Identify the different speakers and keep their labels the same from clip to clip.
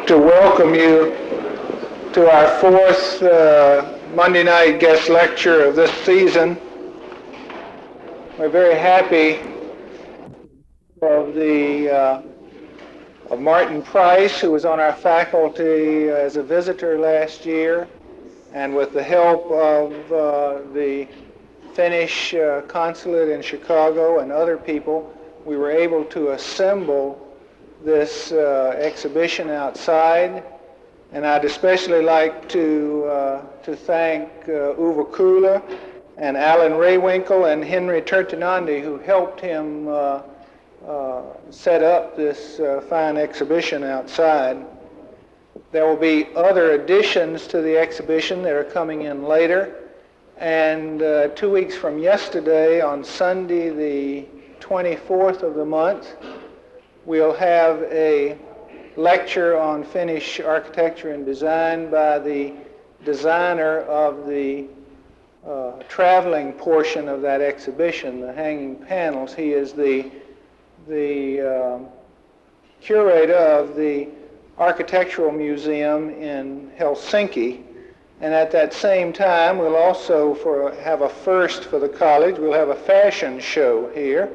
Speaker 1: like to welcome you to our fourth Monday night guest lecture of this season. We're very happy of Martin Price, who was on our faculty as a visitor last year, and with the help of the Finnish consulate in Chicago and other people, we were able to assemble this exhibition outside. And I'd especially like to thank Uwe Kuhler and Alan Raywinkle and Henry Tertinandi, who helped him set up this fine exhibition outside. There will be other additions to the exhibition that are coming in later. And 2 weeks from yesterday, on Sunday the 24th of the month, we'll have a lecture on Finnish architecture and design by the designer of the traveling portion of that exhibition, the hanging panels. He is the curator of the Architectural Museum in Helsinki. And at that same time, we'll also have a first for the college. We'll have a fashion show here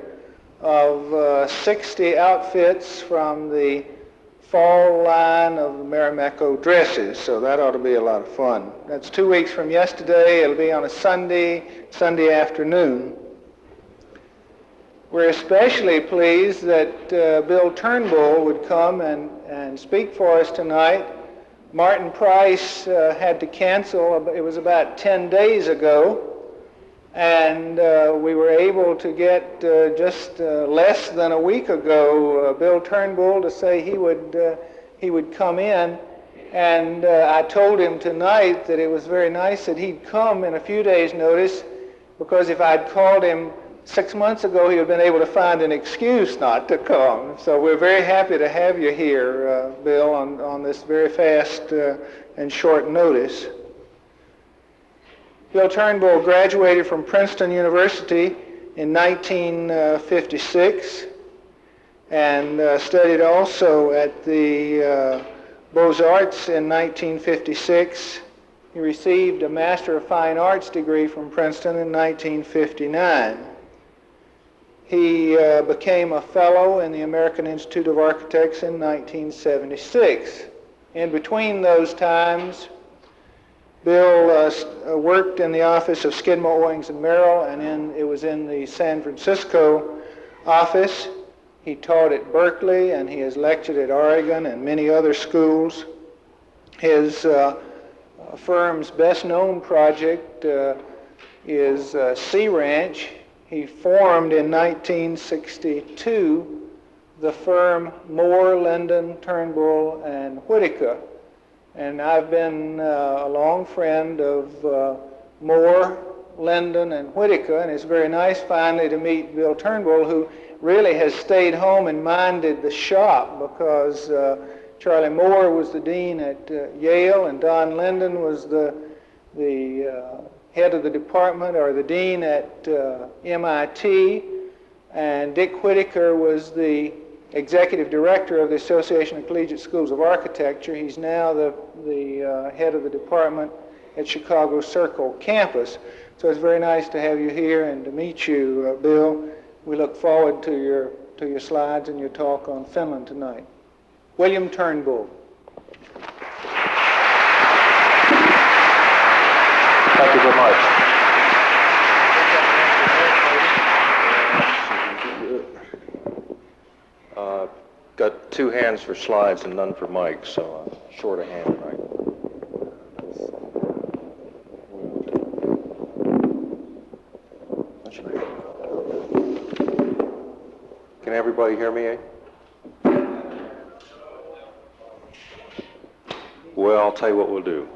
Speaker 1: of 60 outfits from the fall line of the Marimekko dresses, so that ought to be a lot of fun. That's 2 weeks from yesterday. It'll be on a Sunday afternoon. We're especially pleased that Bill Turnbull would come and speak for us tonight. Martin Price had to cancel. It was about 10 days ago. And we were able to get just less than a week ago Bill Turnbull to say he would come in, and I told him tonight that it was very nice that he'd come in a few days' notice, because if I'd called him 6 months ago, he would have been able to find an excuse not to come. So we're very happy to have you here, Bill, on this very fast and short notice. Bill Turnbull graduated from Princeton University in 1956 and studied also at the Beaux-Arts in 1956. He received a Master of Fine Arts degree from Princeton in 1959. He became a fellow in the American Institute of Architects in 1976. In between those times, Bill worked in the office of Skidmore, Owings and Merrill, and it was in the San Francisco office. He taught at Berkeley, and he has lectured at Oregon and many other schools. His firm's best-known project is Sea Ranch. He formed in 1962 the firm Moore, Linden, Turnbull, and Whitaker. And I've been a long friend of Moore, Linden, and Whitaker, and it's very nice finally to meet Bill Turnbull, who really has stayed home and minded the shop, because Charlie Moore was the dean at Yale, and Don Linden was the head of the department, or the dean at MIT, and Dick Whitaker was the executive director of the Association of Collegiate Schools of Architecture. He's now the head of the department at Chicago Circle campus. So it's very nice to have you here and to meet you, Bill. We look forward to your slides and your talk on Finland tonight. William Turnbull.
Speaker 2: Thank you very much. Got 2 hands for slides and none for mics, so short a hand, right? Can everybody hear me? Well, I'll tell you what we'll do.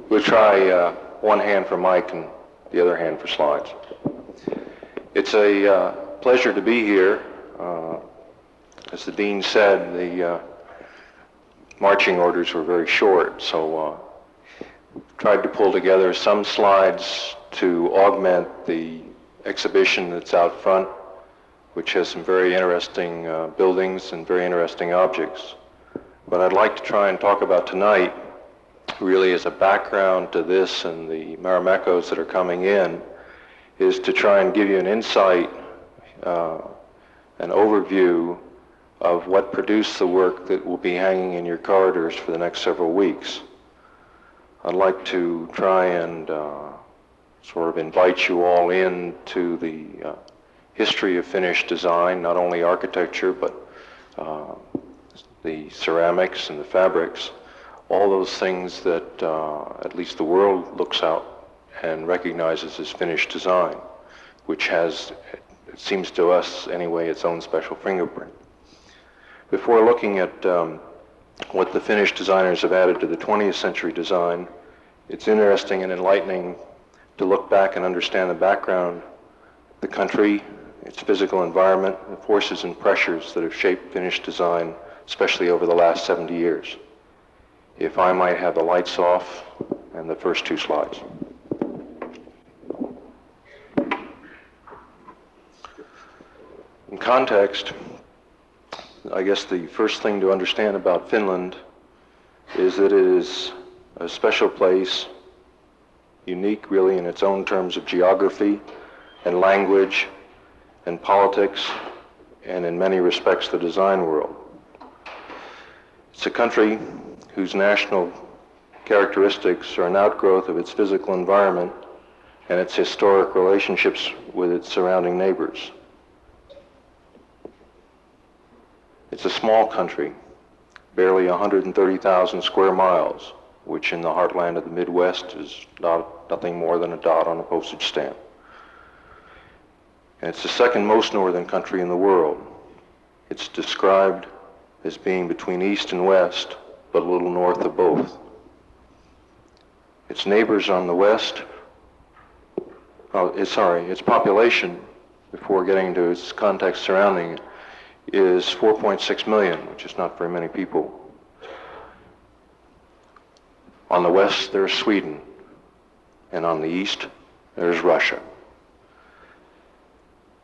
Speaker 2: We'll try one hand for mic and the other hand for slides. It's a pleasure to be here. As the dean said, the marching orders were very short, so tried to pull together some slides to augment the exhibition that's out front which has some very interesting buildings and very interesting objects. What I'd like to try and talk about tonight, really as a background to this and the Marimekos that are coming in, is to try and give you an insight, an overview of what produced the work that will be hanging in your corridors for the next several weeks. I'd like to try and sort of invite you all into the history of Finnish design, not only architecture, but the ceramics and the fabrics, all those things that at least the world looks out and recognizes as Finnish design, which has, it seems to us anyway, its own special fingerprint. Before looking at what the Finnish designers have added to the 20th century design, it's interesting and enlightening to look back and understand the background, the country, its physical environment, the forces and pressures that have shaped Finnish design, especially over the last 70 years. If I might have the lights off and the first two slides. In context, I guess the first thing to understand about Finland is that it is a special place, unique really in its own terms of geography and language and politics and in many respects the design world. It's a country whose national characteristics are an outgrowth of its physical environment and its historic relationships with its surrounding neighbors. It's a small country, barely 130,000 square miles, which in the heartland of the Midwest is nothing more than a dot on a postage stamp. And it's the second most northern country in the world. It's described as being between east and west, but a little north of both. Its neighbors on the west, its population, before getting to its context surrounding it, is 4.6 million, which is not very many people. On the west, there's Sweden, and on the east, there's Russia.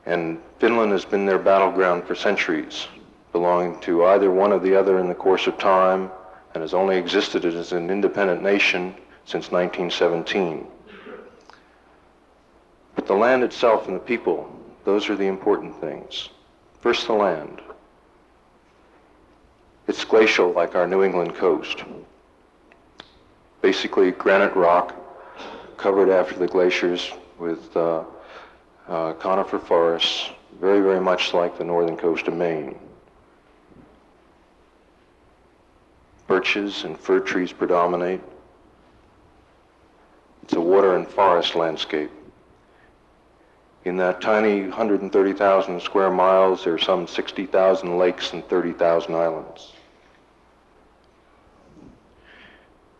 Speaker 2: And Finland has been their battleground for centuries, belonging to either one or the other in the course of time, and has only existed as an independent nation since 1917. But the land itself and the people, those are the important things. First, the land. It's glacial like our New England coast. Basically granite rock covered after the glaciers with conifer forests, very, very much like the northern coast of Maine. Birches and fir trees predominate. It's a water and forest landscape. In that tiny 130,000 square miles, there are some 60,000 lakes and 30,000 islands.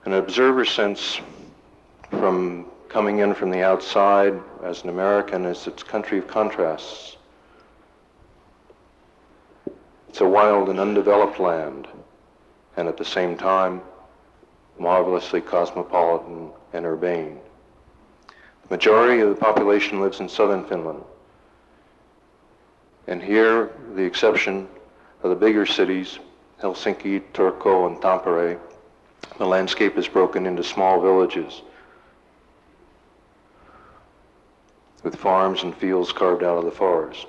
Speaker 2: An observer's sense from coming in from the outside as an American is it's a country of contrasts. It's a wild and undeveloped land, and at the same time, marvelously cosmopolitan and urbane. The majority of the population lives in southern Finland. And here, the exception of the bigger cities, Helsinki, Turku, and Tampere, the landscape is broken into small villages with farms and fields carved out of the forest.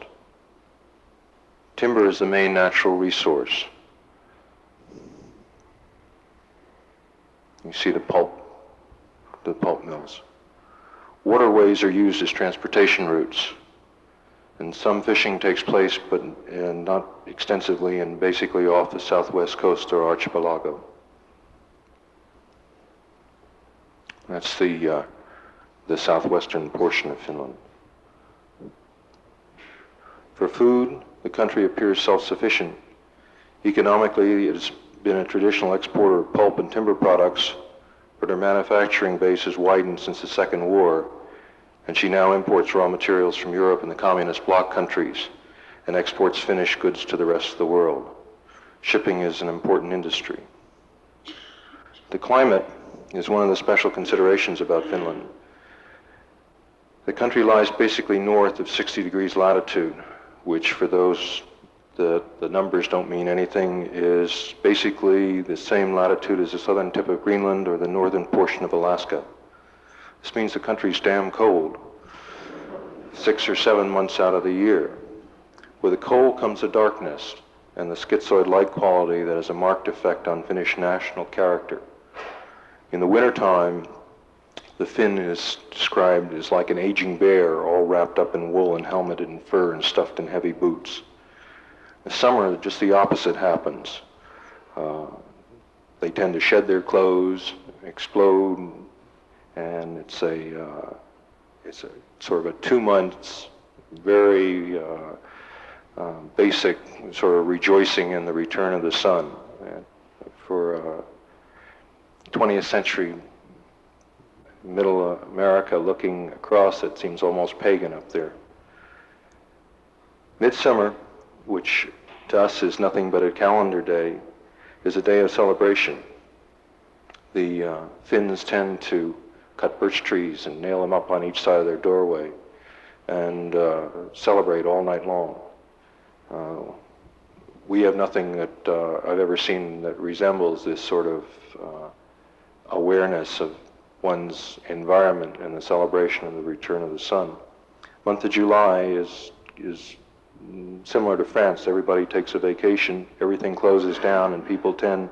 Speaker 2: Timber is the main natural resource. You see the pulp mills. Waterways are used as transportation routes, and some fishing takes place, but not extensively, and basically off the southwest coast or archipelago. That's the southwestern portion of Finland. For food, the country appears self-sufficient. Economically, it has been a traditional exporter of pulp and timber products, but her manufacturing base has widened since the Second War, and she now imports raw materials from Europe and the communist bloc countries and exports Finnish goods to the rest of the world. Shipping is an important industry. The climate is one of the special considerations about Finland. The country lies basically north of 60 degrees latitude, which for those the numbers don't mean anything, is basically the same latitude as the southern tip of Greenland or the northern portion of Alaska. This means the country's damn cold, 6 or 7 months out of the year. With the cold comes the darkness and the schizoid light quality that has a marked effect on Finnish national character. In the wintertime, the Finn is described as like an aging bear, all wrapped up in wool and helmeted in fur and stuffed in heavy boots. In the summer, just the opposite happens. They tend to shed their clothes, explode, and it's a sort of a 2 months, very basic sort of rejoicing in the return of the sun. And for 20th century middle America looking across, it seems almost pagan up there. Midsummer, which to us is nothing but a calendar day, is a day of celebration. The Finns tend to cut birch trees and nail them up on each side of their doorway and celebrate all night long. We have nothing that I've ever seen that resembles this sort of awareness of one's environment and the celebration of the return of the sun. Month of July is similar to France. Everybody takes a vacation, everything closes down, and people tend,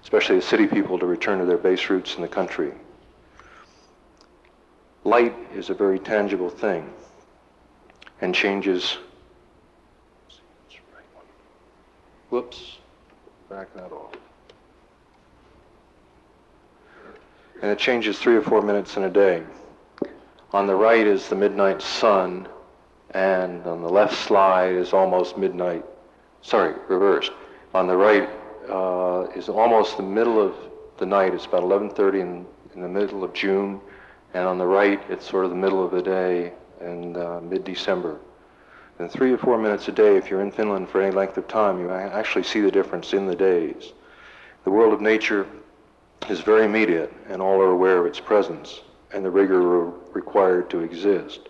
Speaker 2: especially the city people, to return to their base roots in the country. Light is a very tangible thing and changes. Whoops, back that off. And it changes 3 or 4 minutes in a day. On the right is the midnight sun, and on the left slide is almost midnight. Sorry, reversed. On the right is almost the middle of the night. It's about 11:30 in the middle of June, and on the right it's sort of the middle of the day in mid-December. And 3 or 4 minutes a day, if you're in Finland for any length of time, you actually see the difference in the days. The world of nature is very immediate, and all are aware of its presence and the rigor required to exist.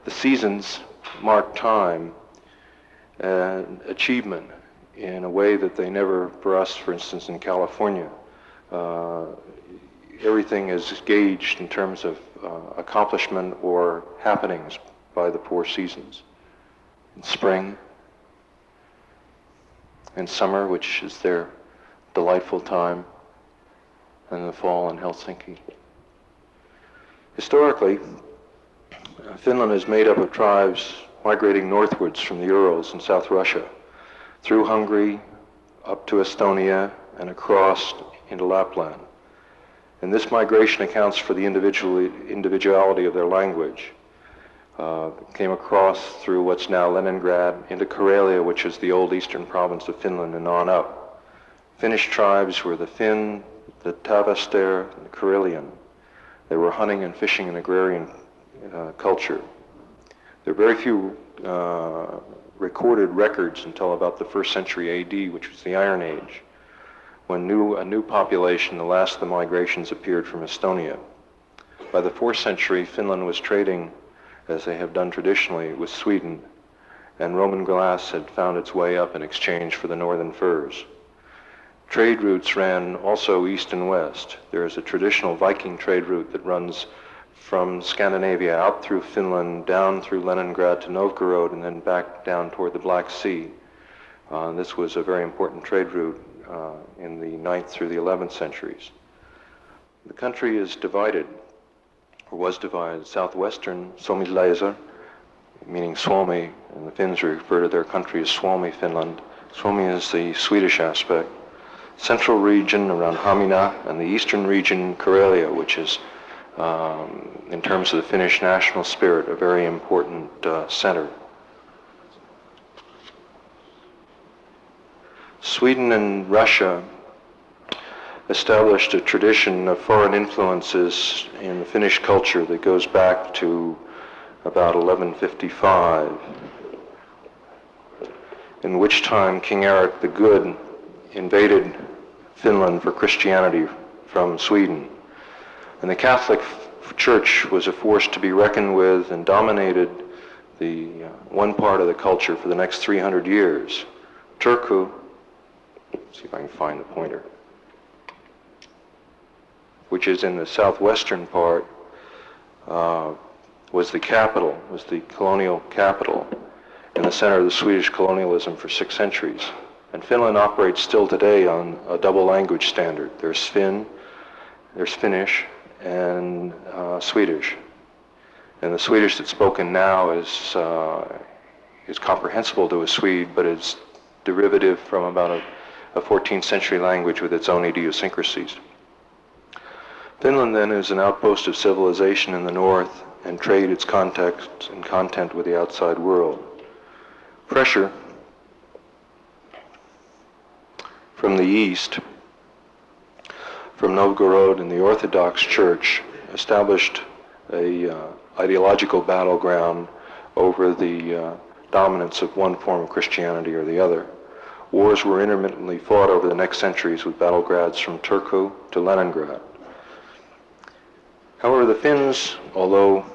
Speaker 2: The seasons mark time and achievement in a way that they never, for us, for instance, in California, everything is gauged in terms of accomplishment or happenings by the 4 seasons. In spring, in summer, which is their delightful time, and the fall in Helsinki. Historically, Finland is made up of tribes migrating northwards from the Urals in South Russia, through Hungary, up to Estonia, and across into Lapland. And this migration accounts for the individuality of their language. Came across through what's now Leningrad into Karelia, which is the old eastern province of Finland, and on up. Finnish tribes were the Finn, the Tavastere, and the Karelian. They were hunting and fishing and agrarian culture. There are very few recorded records until about the 1st century AD, which was the Iron Age, when a new population, the last of the migrations, appeared from Estonia. By the 4th century, Finland was trading, as they have done traditionally, with Sweden, and Roman glass had found its way up in exchange for the northern furs. Trade routes ran also east and west. There is a traditional Viking trade route that runs from Scandinavia out through Finland, down through Leningrad to Novgorod, and then back down toward the Black Sea. This was a very important trade route in the 9th through the 11th centuries. The country is divided, or was divided, southwestern Suomi-läiser, meaning Suomi, and the Finns refer to their country as Suomi, Finland. Suomi is the Swedish aspect. Central region around Hamina, and the eastern region, Karelia, which is, in terms of the Finnish national spirit, a very important center. Sweden and Russia established a tradition of foreign influences in the Finnish culture that goes back to about 1155, in which time King Eric the Good invaded Finland for Christianity from Sweden. And the Catholic Church was a force to be reckoned with and dominated one part of the culture for the next 300 years. Turku, see if I can find the pointer, which is in the southwestern part, was the capital, was the colonial capital in the center of the Swedish colonialism for 6 centuries. And Finland operates still today on a double language standard. There's Finnish, and Swedish. And the Swedish that's spoken now is comprehensible to a Swede, but it's derivative from about a 14th century language with its own idiosyncrasies. Finland then is an outpost of civilization in the north and trade its context and content with the outside world. Pressure from the east, from Novgorod and the Orthodox Church, established a ideological battleground over the dominance of one form of Christianity or the other. Wars were intermittently fought over the next centuries with battlegrounds from Turku to Leningrad. However, the Finns, although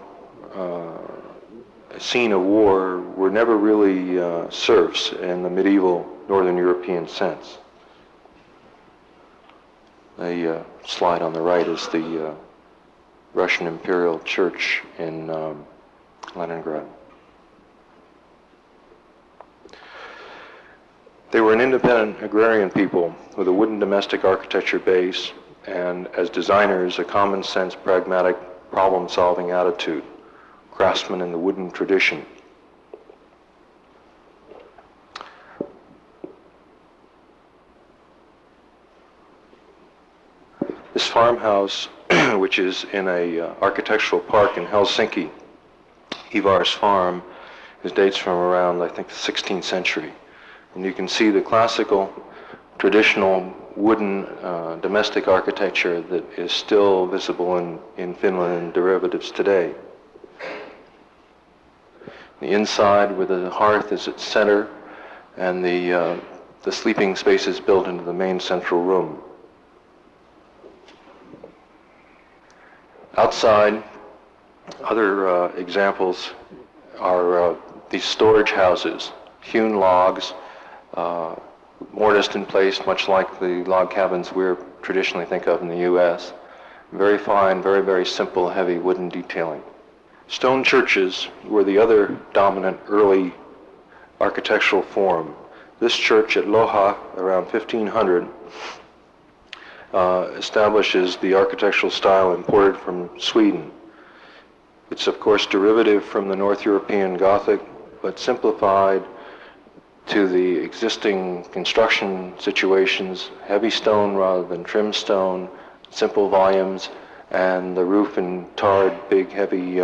Speaker 2: a scene of war, were never really serfs in the medieval Northern European sense. The slide on the right is the Russian Imperial Church in Leningrad. They were an independent agrarian people with a wooden domestic architecture base and, as designers, a common sense, pragmatic, problem-solving attitude, craftsmen in the wooden tradition. This farmhouse, which is in a architectural park in Helsinki, Ivar's Farm, dates from around, I think, the 16th century. And you can see the classical, traditional wooden domestic architecture that is still visible in Finland and derivatives today. The inside, with the hearth is its center, and the sleeping space is built into the main central room. Outside, other examples are these storage houses, hewn logs, mortised in place, much like the log cabins we traditionally think of in the U.S. Very fine, very, very simple, heavy wooden detailing. Stone churches were the other dominant early architectural form. This church at Loha, around 1500, establishes the architectural style imported from Sweden. It's of course derivative from the North European Gothic, but simplified to the existing construction situations, heavy stone rather than trim stone, simple volumes, and the roof in tarred, big, heavy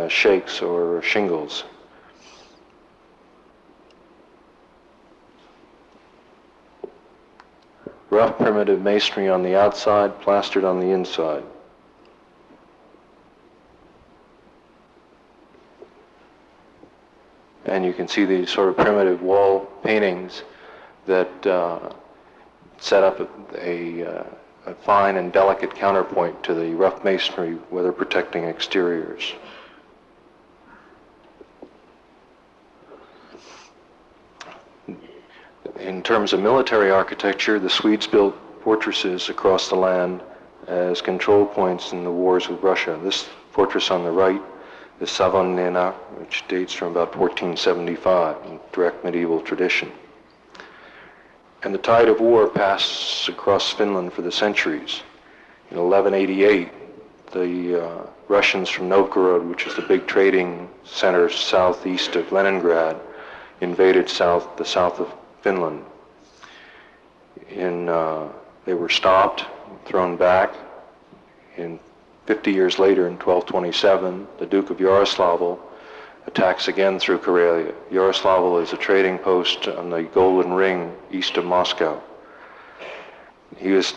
Speaker 2: shakes or shingles. Rough primitive masonry on the outside, plastered on the inside. And you can see these sort of primitive wall paintings that set up a fine and delicate counterpoint to the rough masonry, weather protecting exteriors. In terms of military architecture, the Swedes built fortresses across the land as control points in the wars with Russia. This fortress on the right is Savonlinna, which dates from about 1475, in direct medieval tradition. And the tide of war passed across Finland for the centuries. In 1188, the Russians from Novgorod, which is the big trading center southeast of Leningrad, invaded the south of Finland. They were stopped, thrown back. In 50 years later, in 1227, the Duke of Yaroslavl attacks again through Karelia. Yaroslavl is a trading post on the Golden Ring east of Moscow. He was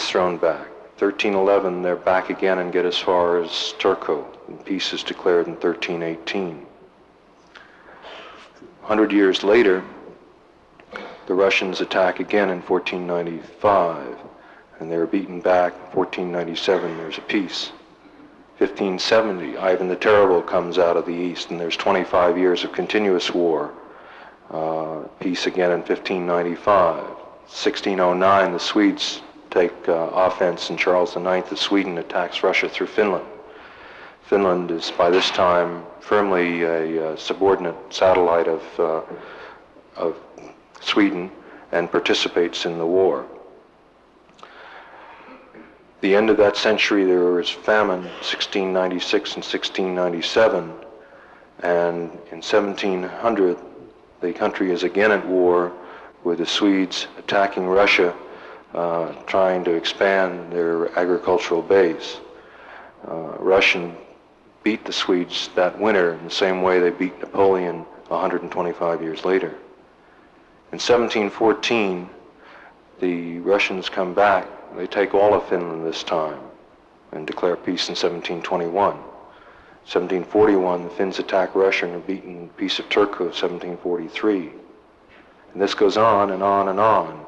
Speaker 2: thrown back. 1311, they're back again and get as far as Turku, and peace is declared in 1318. 100 years later, the Russians attack again in 1495, and they were beaten back. In 1497, there's a peace. 1570, Ivan the Terrible comes out of the east, and there's 25 years of continuous war. Peace again in 1595. 1609, the Swedes take offense, and Charles IX of Sweden attacks Russia through Finland. Finland is by this time firmly a subordinate satellite of Sweden and participates in the war. The end of that century, there was famine, 1696 and 1697, and in 1700, the country is again at war with the Swedes attacking Russia, trying to expand their agricultural base. Russian beat the Swedes that winter in the same way they beat Napoleon 125 years later. In 1714, the Russians come back. They take all of Finland this time and declare peace in 1721. 1741, the Finns attack Russia and are beaten in the Peace of Turku of 1743. And this goes on and on and on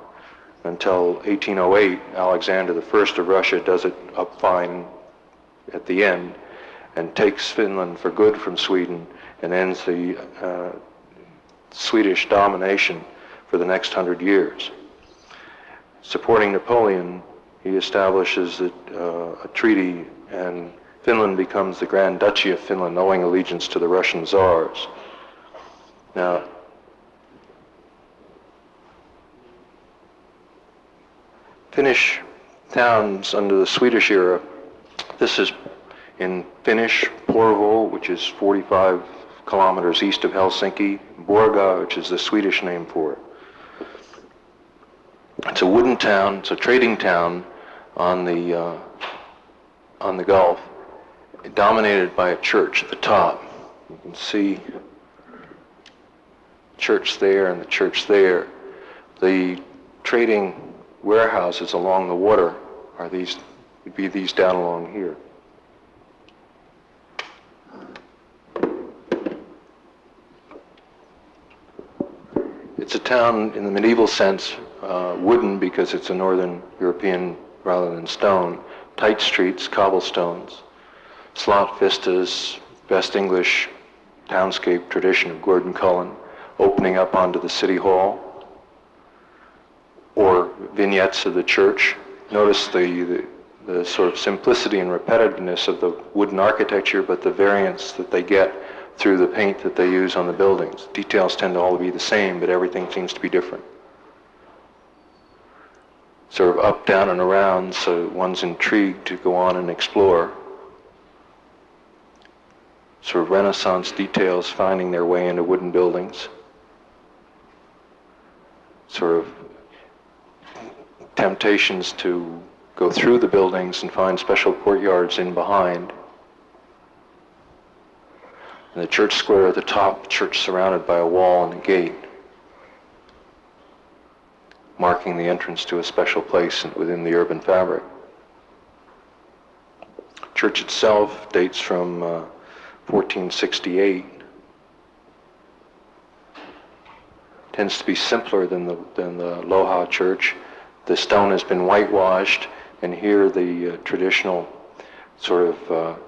Speaker 2: until 1808, Alexander I of Russia does it up fine at the end and takes Finland for good from Sweden and ends the Swedish domination for the next 100 years. Supporting Napoleon, he establishes a treaty, and Finland becomes the Grand Duchy of Finland, owing allegiance to the Russian Tsars. Now, Finnish towns under the Swedish era, this is in Finnish, Porvoo, which is 45 kilometers east of Helsinki, Borga, which is the Swedish name for it. It's a wooden town, it's a trading town on the Gulf, dominated by a church at the top. You can see church there and the church there. The trading warehouses along the water are these, would be these down along here. It's a town in the medieval sense, wooden because it's a northern European rather than stone, tight streets, cobblestones, slot vistas, best English townscape tradition of Gordon Cullen, opening up onto the city hall, or vignettes of the church. Notice the sort of simplicity and repetitiveness of the wooden architecture, but the variance that they get through the paint that they use on the buildings. Details tend to all be the same, but everything seems to be different. Sort of up, down, and around, so one's intrigued to go on and explore. Sort of Renaissance details finding their way into wooden buildings. Sort of temptations to go through the buildings and find special courtyards in behind. And the church square at the top, church surrounded by a wall and a gate, marking the entrance to a special place within the urban fabric. Church itself dates from 1468. Tends to be simpler than the Loha church. The stone has been whitewashed, and here the traditional sort of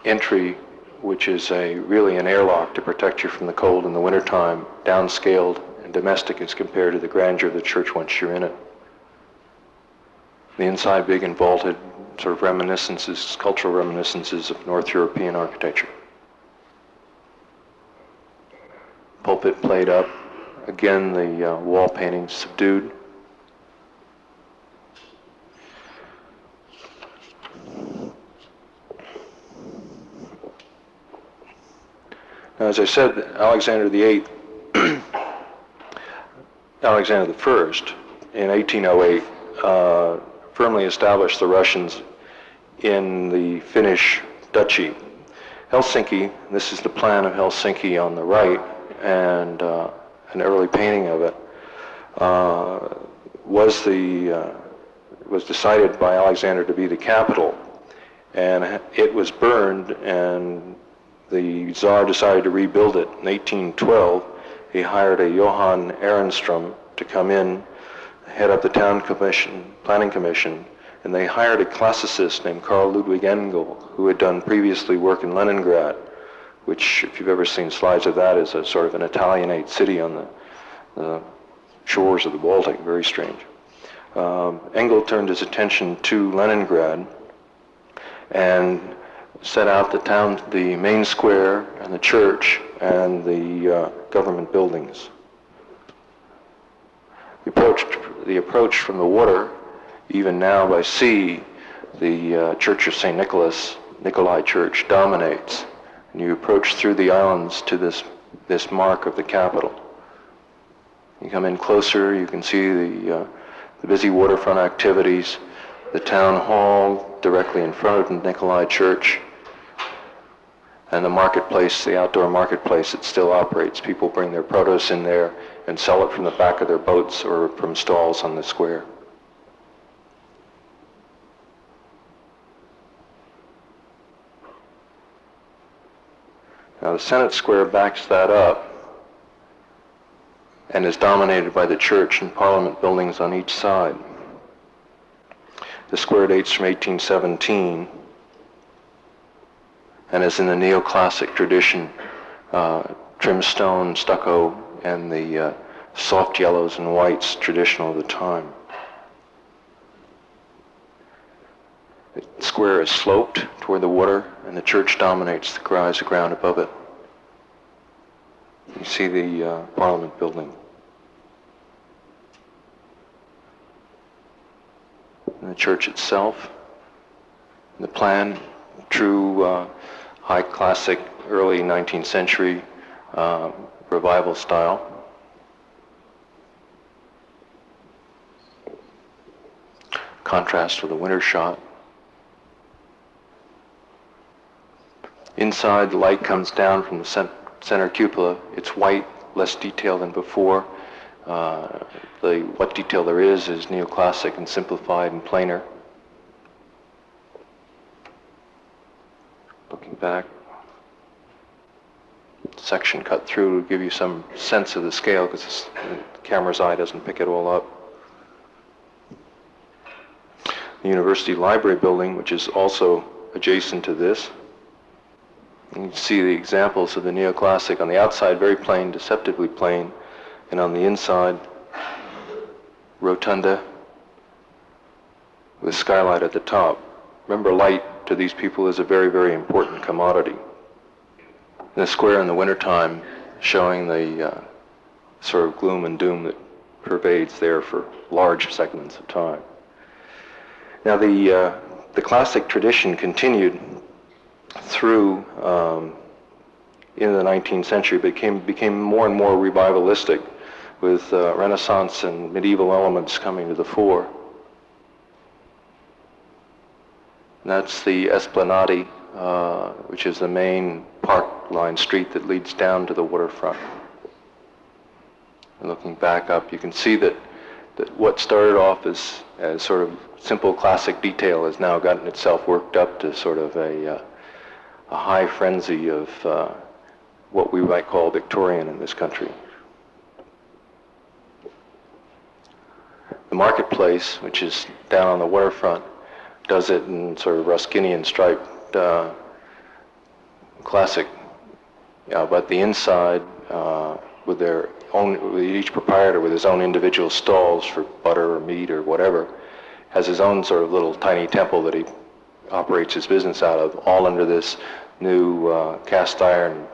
Speaker 2: entry, which is really an airlock to protect you from the cold in the wintertime, downscaled and domestic as compared to the grandeur of the church once you're in it. The inside big and vaulted, sort of reminiscences, cultural reminiscences of North European architecture. Pulpit played up. Again, the wall paintings subdued. Now, as I said, Alexander VIII, Alexander I, in 1808, firmly established the Russians in the Finnish duchy. Helsinki, this is the plan of Helsinki on the right, and an early painting of it, was decided by Alexander to be the capital, and it was burned, and the Tsar decided to rebuild it. In 1812, he hired a Johan Ehrenström to come in, head up the town commission, planning commission, And they hired a classicist named Carl Ludwig Engel, who had done previously work in Leningrad, which, if you've ever seen slides of that, is a sort of an Italianate city on the shores of the Baltic, very strange. Engel turned his attention to Leningrad and set out the main square and the church and the government buildings. The approach from the water, even now by sea, the Church of St. Nikolai Church, dominates. And you approach through the islands to this mark of the capital. You come in closer, you can see the busy waterfront activities, the town hall directly in front of the Nikolai Church, and the marketplace, the outdoor marketplace that still operates. People bring their produce in there and sell it from the back of their boats or from stalls on the square. Now the Senate Square backs that up and is dominated by the church and parliament buildings on each side. The square dates from 1817 and is in the neoclassic tradition, trim stone, stucco, and the soft yellows and whites traditional of the time. The square is sloped toward the water, and the church dominates the rise of ground above it. You see the Parliament building. And the church itself, the plan, true high classic, early 19th century revival style. Contrast with a winter shot. Inside, the light comes down from the center cupola. It's white, less detailed than before. What detail there is neoclassic and simplified and plainer. Looking back, section cut through to give you some sense of the scale because the camera's eye doesn't pick it all up. The University Library building, which is also adjacent to this. You can see the examples of the neoclassic on the outside, very plain, deceptively plain, and on the inside, rotunda with skylight at the top. Remember, light to these people is a very, very important commodity. In the square in the wintertime, showing the sort of gloom and doom that pervades there for large segments of time. Now, the classic tradition continued through in the 19th century, but became more and more revivalistic, with Renaissance and medieval elements coming to the fore. And that's the Esplanade, which is the main park-lined street that leads down to the waterfront. And looking back up, you can see that what started off as sort of simple classic detail has now gotten itself worked up to sort of a high frenzy of what we might call Victorian in this country. The marketplace, which is down on the waterfront, does it in sort of Ruskinian striped classic, but the inside with their own, with each proprietor with his own individual stalls for butter or meat or whatever, has his own sort of little tiny temple that he operates his business out of, all under this new cast iron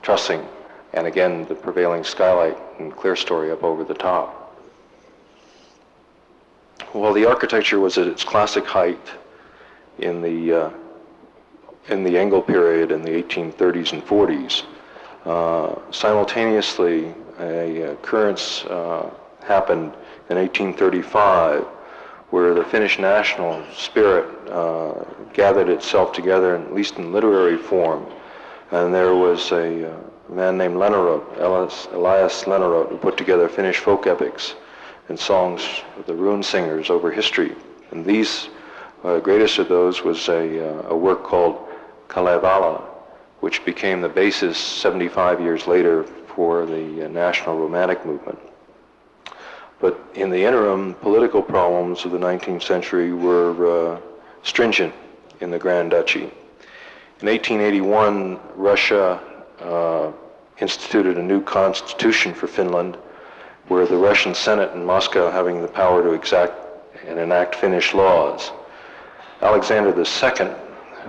Speaker 2: trussing, and again the prevailing skylight and clerestory up over the top. While the architecture was at its classic height in the Engel period in the 1830s and 40s, simultaneously a occurrence happened in 1835 where the Finnish national spirit gathered itself together, at least in literary form, and there was a man named Elias Lenaroth, who put together Finnish folk epics and songs of the rune singers over history. And these, greatest of those was a work called Kalevala, which became the basis 75 years later for the national romantic movement. But in the interim, political problems of the 19th century were stringent in the Grand Duchy. In 1881, Russia instituted a new constitution for Finland, where the Russian Senate in Moscow having the power to exact and enact Finnish laws. Alexander II,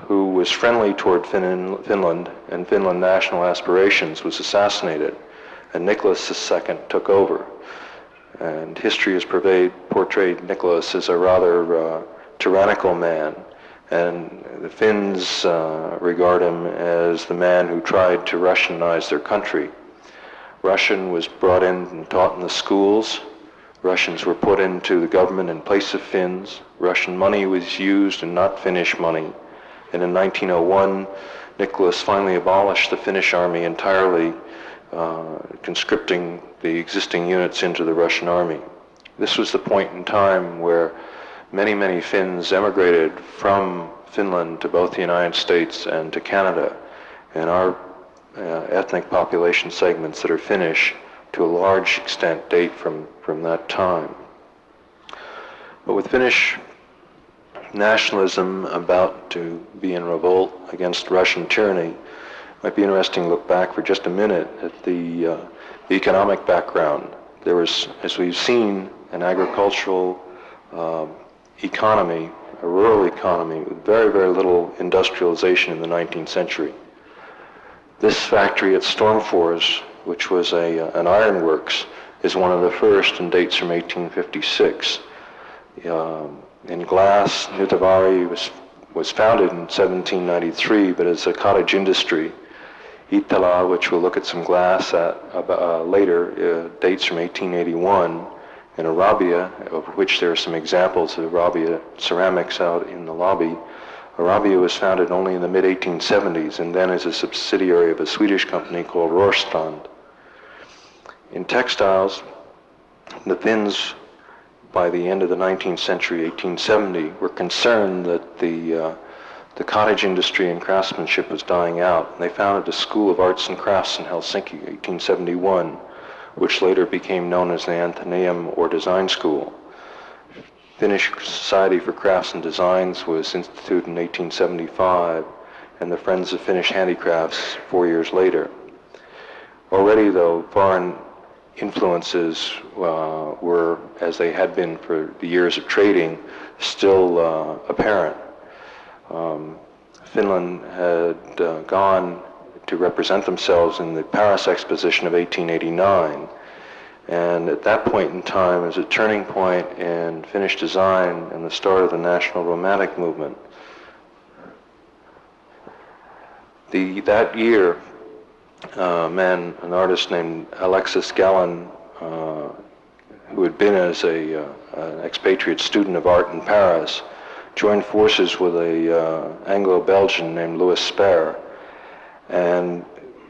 Speaker 2: who was friendly toward Finland and Finland national aspirations, was assassinated, and Nicholas II took over. And history has portrayed Nicholas as a rather tyrannical man, and the Finns regard him as the man who tried to Russianize their country. Russian was brought in and taught in the schools. Russians were put into the government in place of Finns. Russian money was used and not Finnish money. And in 1901, Nicholas finally abolished the Finnish army entirely, conscripting the existing units into the Russian army. This was the point in time where many, many Finns emigrated from Finland to both the United States and to Canada. And our ethnic population segments that are Finnish, to a large extent, date from that time. But with Finnish nationalism about to be in revolt against Russian tyranny, it might be interesting to look back for just a minute at the economic background. There was, as we've seen, an agricultural economy, a rural economy, with very, very little industrialization in the 19th century. This factory at Stormfors, which was an ironworks, is one of the first and dates from 1856. In glass, Nutavari was founded in 1793, but as a cottage industry. Itala, which we'll look at some glass at later, dates from 1881. And Arabia, of which there are some examples of Arabia ceramics out in the lobby, Arabia was founded only in the mid-1870s and then as a subsidiary of a Swedish company called Rörstrand. In textiles, the Finns, by the end of the 19th century, 1870, were concerned that the cottage industry and craftsmanship was dying out. And they founded a school of arts and crafts in Helsinki, 1871, which later became known as the Athenaeum or Design School. Finnish Society for Crafts and Designs was instituted in 1875, and the Friends of Finnish Handicrafts 4 years later. Already, though, foreign influences were, as they had been for the years of trading, still apparent. Finland had gone to represent themselves in the Paris Exposition of 1889, and at that point in time is a turning point in Finnish design and the start of the National Romantic movement. That year, an artist named Alexis Gallen, who had been as an expatriate student of art in Paris, joined forces with a Anglo-Belgian named Louis Spare. And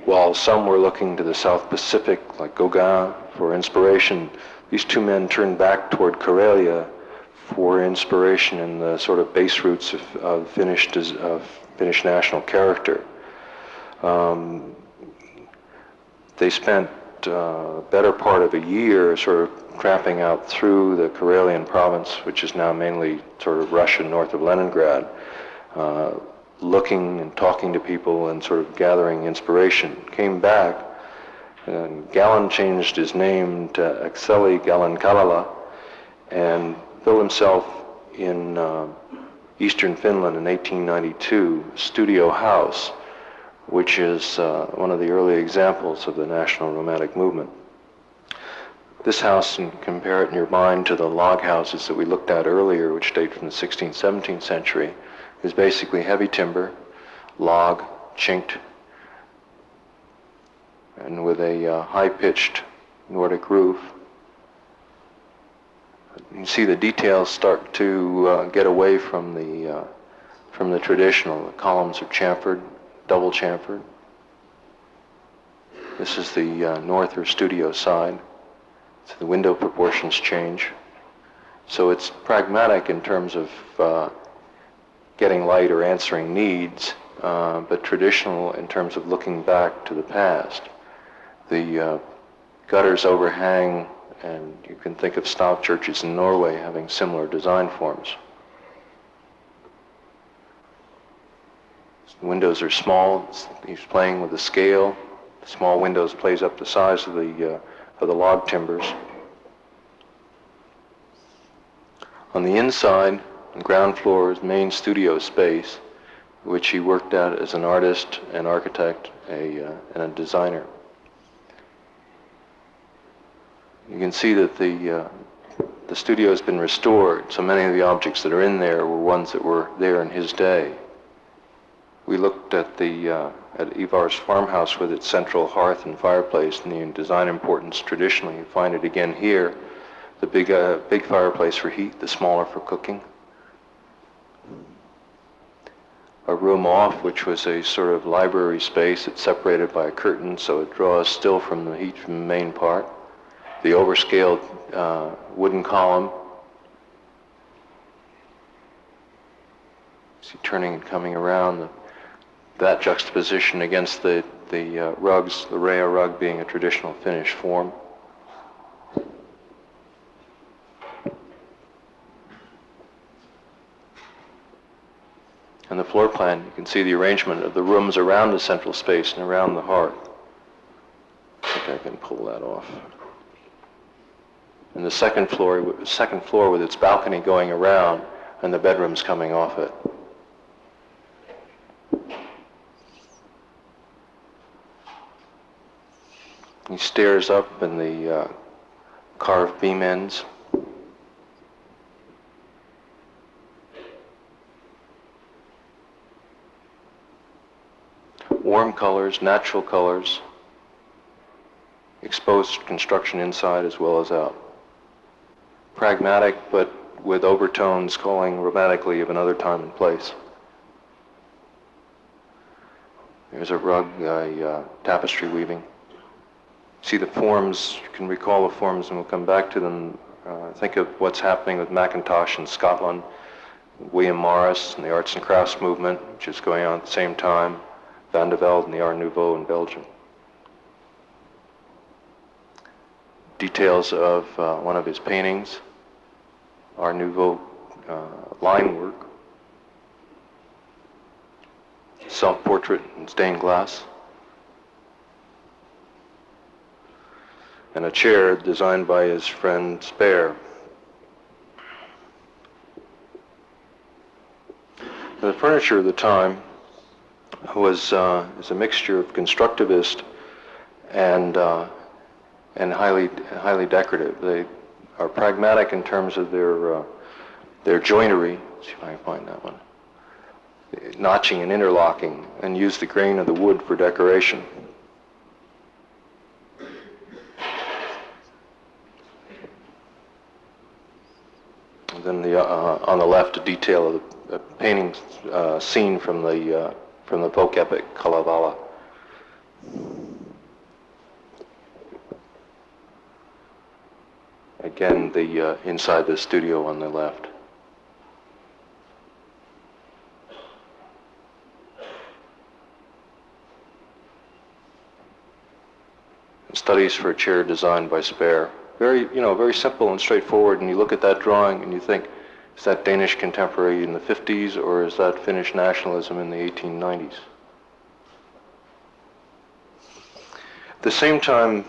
Speaker 2: while some were looking to the South Pacific, like Gauguin, for inspiration, these two men turned back toward Karelia for inspiration in the sort of base roots of Finnish national character. They spent the better part of a year sort of tramping out through the Karelian province, which is now mainly sort of Russia north of Leningrad, looking and talking to people and sort of gathering inspiration. Came back, and Gallen changed his name to Akseli Gallen-Kalala and built himself in eastern Finland in 1892, Studio House, which is one of the early examples of the National Romantic movement. This house, and compare it in your mind to the log houses that we looked at earlier, which date from the 16th, 17th century, is basically heavy timber, log, chinked, and with a high-pitched Nordic roof. You see the details start to get away from the traditional. The columns are chamfered, double chamfered. This is the north or studio side. So the window proportions change. So it's pragmatic in terms of getting light or answering needs, but traditional in terms of looking back to the past. The gutters overhang and you can think of style churches in Norway having similar design forms. The windows are small. He's playing with the scale. The small windows plays up the size of the log timbers. On the inside, on the ground floor, is main studio space, which he worked at as an artist, an architect, and a designer. You can see that the studio has been restored, so many of the objects that are in there were ones that were there in his day. We looked at at Ivar's farmhouse with its central hearth and fireplace and the design importance traditionally. You find it again here, the big fireplace for heat, the smaller for cooking. A room off, which was a sort of library space. It's separated by a curtain, so it draws still from the heat from the main part. The overscaled wooden column. See, turning and coming around, that juxtaposition against the rugs, the Rea rug being a traditional Finnish form. And the floor plan, you can see the arrangement of the rooms around the central space and around the hearth. I think I can pull that off. And the second floor with its balcony going around and the bedrooms coming off it. He stairs up in the carved beam ends. Warm colors, natural colors, exposed construction inside as well as out. Pragmatic, but with overtones calling romantically of another time and place. There's a rug, tapestry weaving. See the forms, you can recall the forms and we'll come back to them. Think of what's happening with Macintosh in Scotland, William Morris and the arts and crafts movement, which is going on at the same time, Van de Velde and the Art Nouveau in Belgium. Details of one of his paintings, Art Nouveau line work, self-portrait in stained glass, and a chair designed by his friend Spare. The furniture of the time is a mixture of constructivist and highly decorative. They are pragmatic in terms of their joinery. Let's see if I can find that one. Notching and interlocking, and use the grain of the wood for decoration. And then on the left, a detail of the painting scene from the folk epic Kalevala. Again, the inside the studio on the left. Studies for a chair designed by Spare. Very simple and straightforward, and you look at that drawing and you think, is that Danish contemporary in the 50s or is that Finnish nationalism in the 1890s? At the same time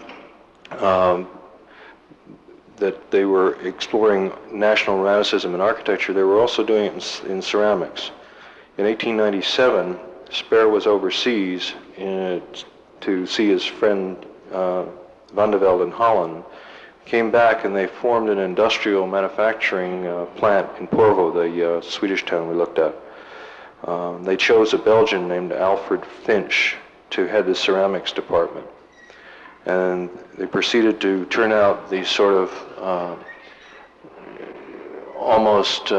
Speaker 2: that they were exploring national romanticism in architecture, they were also doing it in ceramics. In 1897, Spare was overseas to see his friend Van de Velde in Holland. Came back and they formed an industrial manufacturing plant in Porvoo, the Swedish town we looked at. They chose a Belgian named Alfred Finch to head the ceramics department. And they proceeded to turn out these sort of almost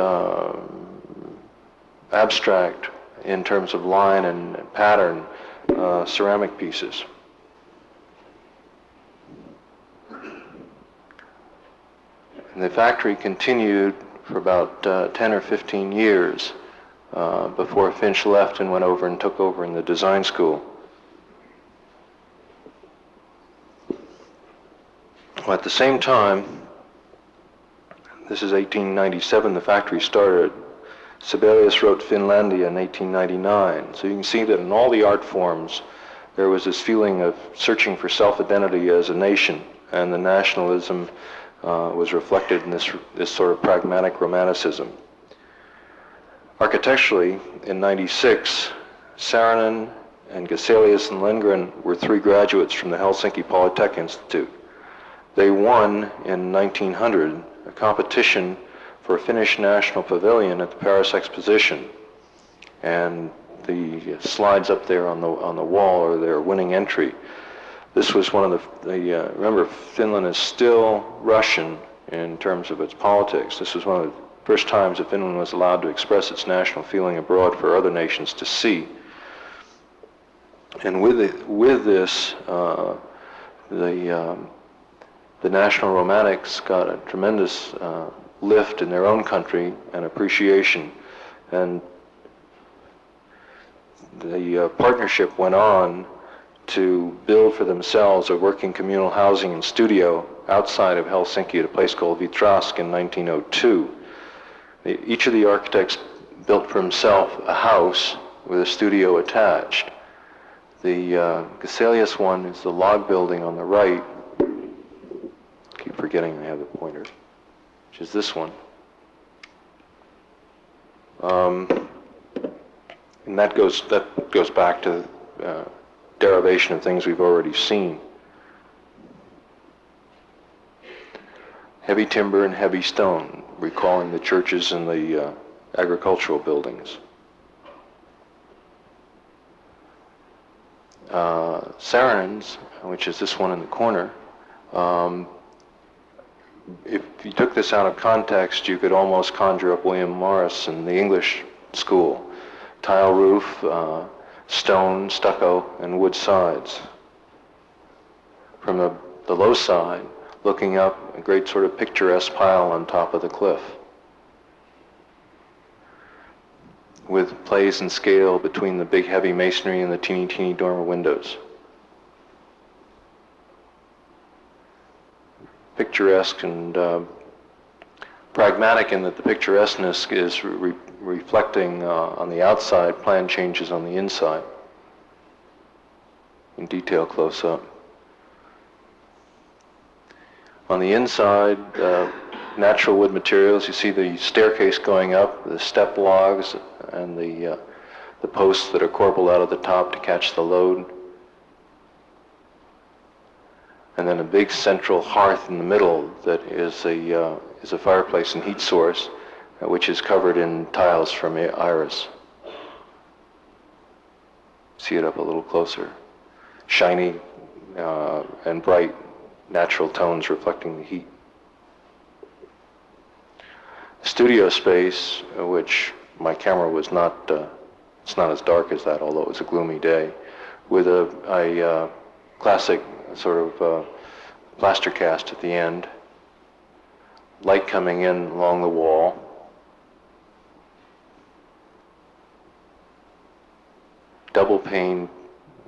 Speaker 2: abstract in terms of line and pattern ceramic pieces. And the factory continued for about 10 or 15 years before Finch left and went over and took over in the design school. Well, at the same time, this is 1897, the factory started. Sibelius wrote Finlandia in 1899. So you can see that in all the art forms, there was this feeling of searching for self-identity as a nation, and the nationalism was reflected in this sort of pragmatic romanticism. Architecturally, in 96, Saarinen and Geselius and Lindgren were three graduates from the Helsinki Polytech Institute. They won in 1900 a competition for a Finnish national pavilion at the Paris Exposition, and the slides up there on the wall are their winning entry. This was one of the remember, Finland is still Russian in terms of its politics. This was one of the first times that Finland was allowed to express its national feeling abroad for other nations to see. And with this, the national romantics got a tremendous lift in their own country and appreciation, and the partnership went on to build for themselves a working communal housing and studio outside of Helsinki at a place called Vitrask in 1902. Each of the architects built for himself a house with a studio attached. The Geselius one is the log building on the right. Keep forgetting I have the pointer, which is this one. And that goes back to derivation of things we've already seen. Heavy timber and heavy stone, recalling the churches and the agricultural buildings. Saarinen's, which is this one in the corner, if you took this out of context, you could almost conjure up William Morris in the English school. Tile roof, stone, stucco, and wood sides. From the low side, looking up, a great sort of picturesque pile on top of the cliff, with plays and scale between the big heavy masonry and the teeny dormer windows. Picturesque and pragmatic in that the picturesqueness is reflecting on the outside plan changes on the inside in detail close up. On the inside, natural wood materials. You see the staircase going up, the step logs, and the posts that are corbelled out of the top to catch the load. And then a big central hearth in the middle that is a fireplace and heat source, which is covered in tiles from iris. See it up a little closer. Shiny and bright natural tones reflecting the heat. Studio space, which my camera was not, it's not as dark as that, although it was a gloomy day, with a classic sort of plaster cast at the end, light coming in along the wall, double pane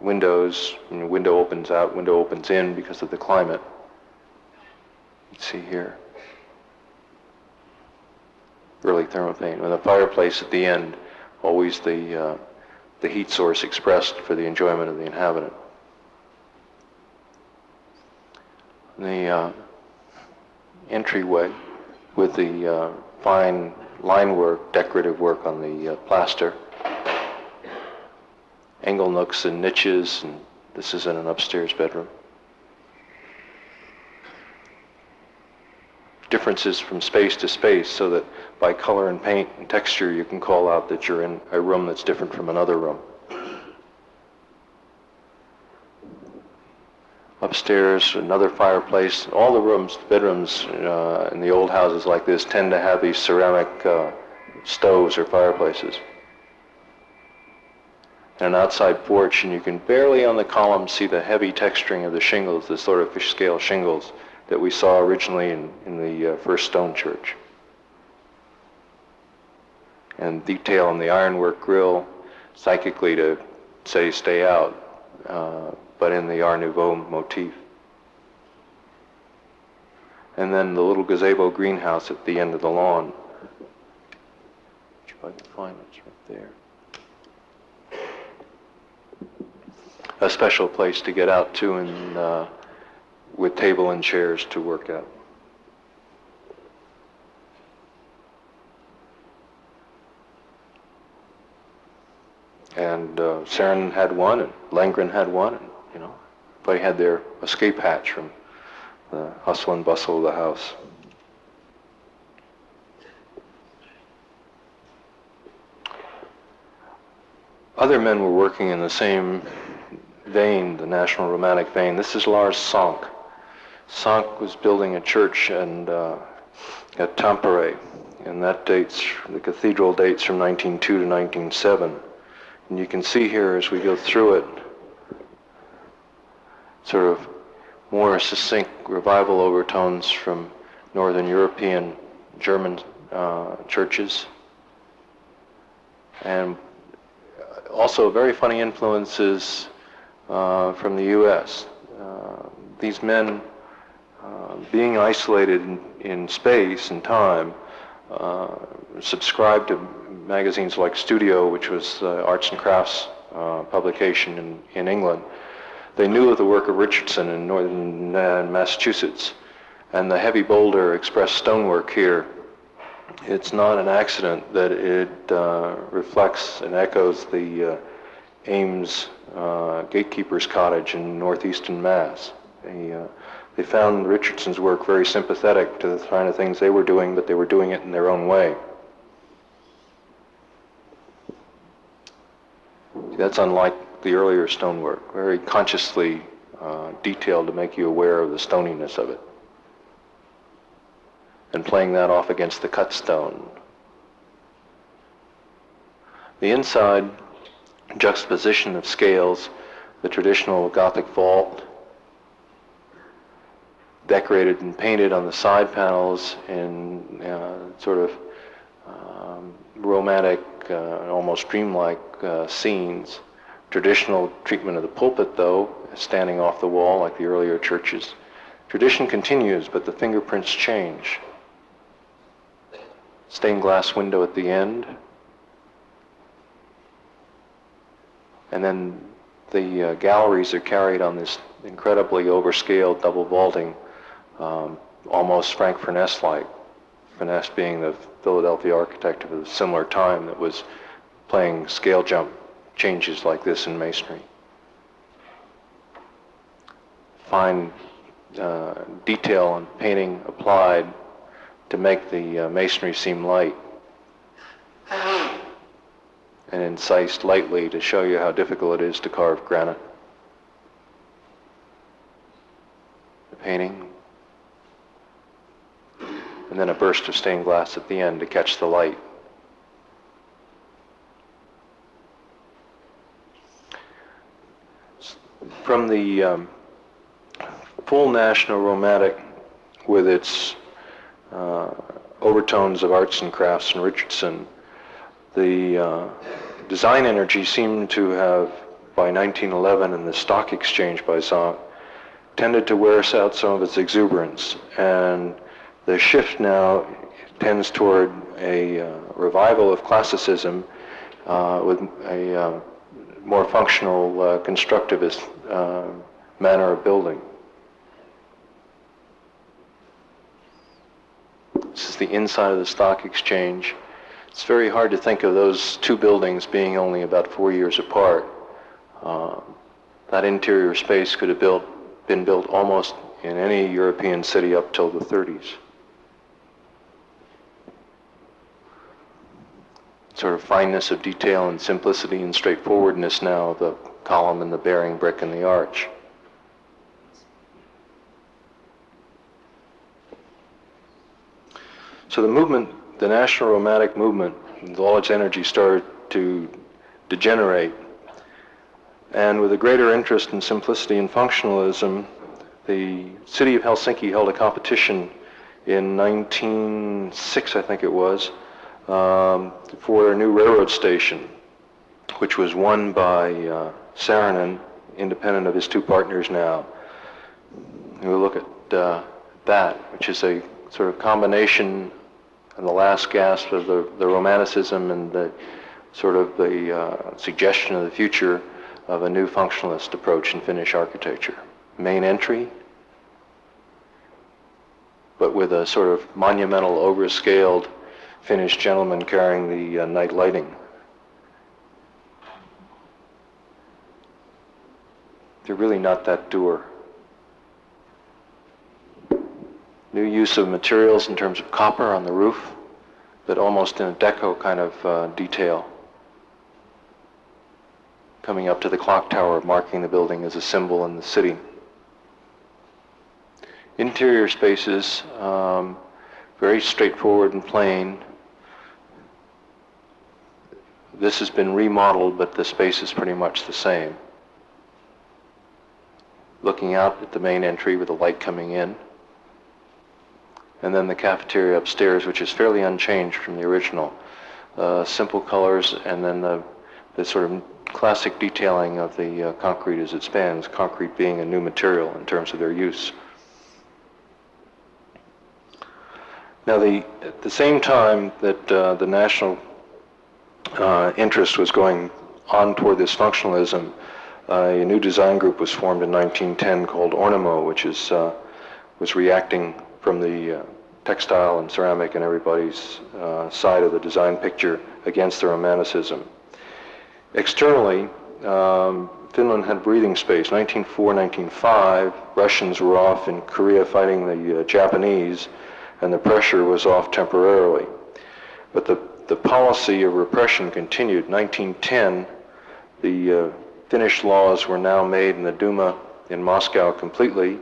Speaker 2: windows, window opens out, window opens in because of the climate. Let's see here. Early thermopane. And the fireplace at the end, always the heat source expressed for the enjoyment of the inhabitant. The entryway with the fine line work, decorative work on the plaster. Angle nooks and niches, and this is in an upstairs bedroom. Differences from space to space, so that by color and paint and texture you can call out that you're in a room that's different from another room. Upstairs, another fireplace. All the rooms, bedrooms in the old houses like this tend to have these ceramic stoves or fireplaces. And an outside porch, and you can barely on the columns see the heavy texturing of the shingles, the sort of fish scale shingles that we saw originally in the first stone church. And detail on the ironwork grill, psychically to say stay out, but in the Art Nouveau motif. and then the little gazebo greenhouse at the end of the lawn. If I can find it, it's right there. A special place to get out to and with table and chairs to work at. And Saarinen had one, and Lenngren had one, and everybody had their escape hatch from the hustle and bustle of the house. Other men were working in the same vein, the National Romantic vein. This is Lars Sank. Sank was building a church at Tampere, and that the cathedral dates from 1902 to 1907. And you can see here as we go through it, sort of more succinct revival overtones from Northern European, German churches, and also very funny influences from the U.S. These men, being isolated in space and time, subscribed to magazines like Studio, which was the arts and crafts publication in England. They knew of the work of Richardson in northern Massachusetts, and the heavy boulder expressed stonework here. It's not an accident that it reflects and echoes the Ames gatekeeper's cottage in northeastern Mass. They found Richardson's work very sympathetic to the kind of things they were doing, but they were doing it in their own way. That's unlike the earlier stonework, very consciously detailed to make you aware of the stoniness of it, and playing that off against the cut stone. The inside juxtaposition of scales, the traditional Gothic vault, decorated and painted on the side panels in sort of romantic, almost dreamlike scenes. Traditional treatment of the pulpit, though, standing off the wall like the earlier churches. Tradition continues, but the fingerprints change. Stained glass window at the end. And then the galleries are carried on this incredibly overscaled double vaulting, almost Frank Furness-like. Furness being the Philadelphia architect of a similar time that was playing scale jump changes like this in masonry. Fine detail and painting applied to make the masonry seem light, and incised lightly to show you how difficult it is to carve granite. The painting, and then a burst of stained glass at the end to catch the light. From the full National Romantic, with its overtones of arts and crafts and Richardson, the design energy seemed to have, by 1911 in the stock exchange by Zanck, tended to wear out some of its exuberance, and the shift now tends toward a revival of classicism with a more functional constructivist manner of building. This is the inside of the stock exchange. It's very hard to think of those two buildings being only about 4 years apart. That interior space could have been built almost in any European city up till the 30s. Sort of fineness of detail and simplicity and straightforwardness now, the column and the bearing brick and the arch. So the movement, the National Romantic movement, with all its energy started to degenerate. And with a greater interest in simplicity and functionalism, the city of Helsinki held a competition in 1906, I think it was, for a new railroad station, which was won by Saarinen, independent of his two partners now. We look at that, which is a sort of combination and the last gasp of the Romanticism and the sort of the suggestion of the future of a new functionalist approach in Finnish architecture. Main entry, but with a sort of monumental, overscaled Finnish gentleman carrying the night lighting. They're really not that dour. New use of materials in terms of copper on the roof, but almost in a deco kind of detail. Coming up to the clock tower, marking the building as a symbol in the city. Interior spaces, very straightforward and plain. This has been remodeled, but the space is pretty much the same. Looking out at the main entry with the light coming in. And then the cafeteria upstairs, which is fairly unchanged from the original. Simple colors, and then the sort of classic detailing of the concrete as it spans, concrete being a new material in terms of their use. Now, at the same time that the national interest was going on toward this functionalism, a new design group was formed in 1910 called Ornamo, which was reacting from the textile and ceramic and everybody's side of the design picture against the Romanticism. Externally, Finland had breathing space. 1904, 1905, Russians were off in Korea fighting the Japanese, and the pressure was off temporarily. But the policy of repression continued. 1910, the Finnish laws were now made in the Duma in Moscow completely.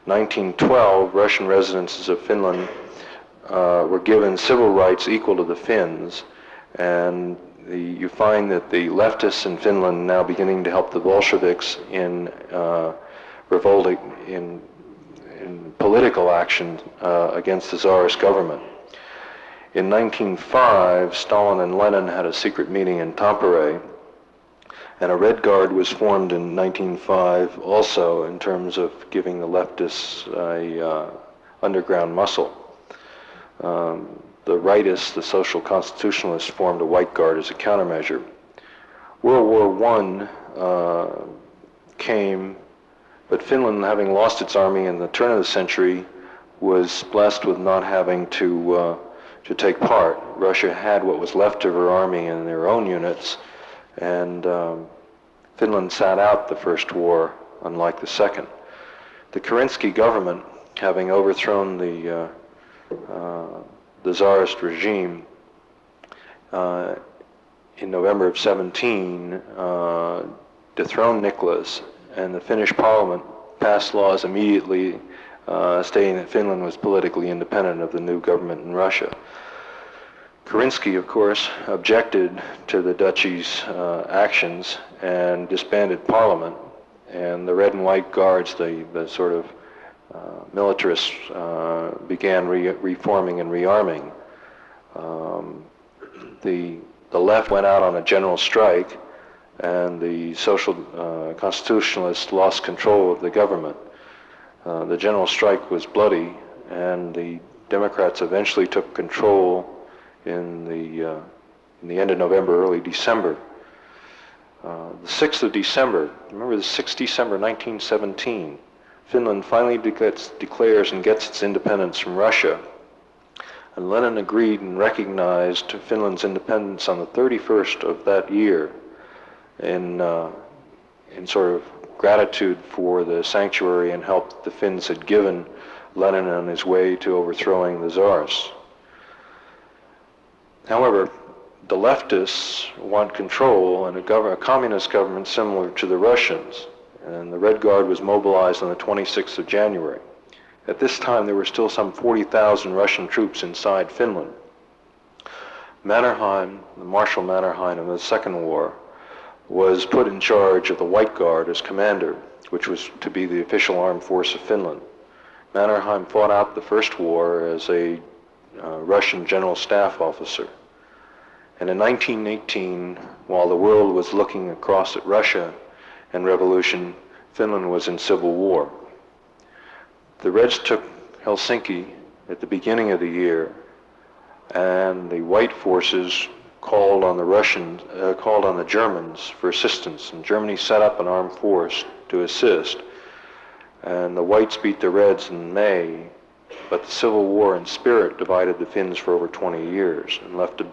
Speaker 2: 1912, Russian residents of Finland were given civil rights equal to the Finns, and you find that the leftists in Finland now beginning to help the Bolsheviks in revolting in political action against the Tsarist government. In 1905, Stalin and Lenin had a secret meeting in Tampere, and a Red Guard was formed in 1905 also in terms of giving the leftists a underground muscle. The rightists, the social constitutionalists, formed a White Guard as a countermeasure. World War I came, but Finland, having lost its army in the turn of the century, was blessed with not having to take part. Russia had what was left of her army in their own units, and Finland sat out the first war, unlike the second. The Kerensky government, having overthrown the Tsarist regime in November of 17, dethroned Nicholas, and the Finnish parliament passed laws immediately stating that Finland was politically independent of the new government in Russia. Kerensky, of course, objected to the duchy's actions and disbanded parliament, and the Red and White Guards, the sort of militarists, began reforming and rearming. The left went out on a general strike, and the social constitutionalists lost control of the government. The general strike was bloody, and the Democrats eventually took control in the end of November, early December. The 6th of December, remember the 6th December 1917, Finland finally declares and gets its independence from Russia. And Lenin agreed and recognized Finland's independence on the 31st of that year in sort of gratitude for the sanctuary and help that the Finns had given Lenin on his way to overthrowing the Tsars. However, the leftists want control and a communist government similar to the Russians, and the Red Guard was mobilized on the 26th of January. At this time, there were still some 40,000 Russian troops inside Finland. Mannerheim, the Marshal Mannerheim of the Second War, was put in charge of the White Guard as commander, which was to be the official armed force of Finland. Mannerheim fought out the First War as a Russian general staff officer. And in 1918, while the world was looking across at Russia and revolution, Finland was in civil war. The Reds took Helsinki at the beginning of the year, and the white forces called on the Germans for assistance, and Germany set up an armed force to assist, and the whites beat the Reds in May, but the Civil War in spirit divided the Finns for over 20 years and left a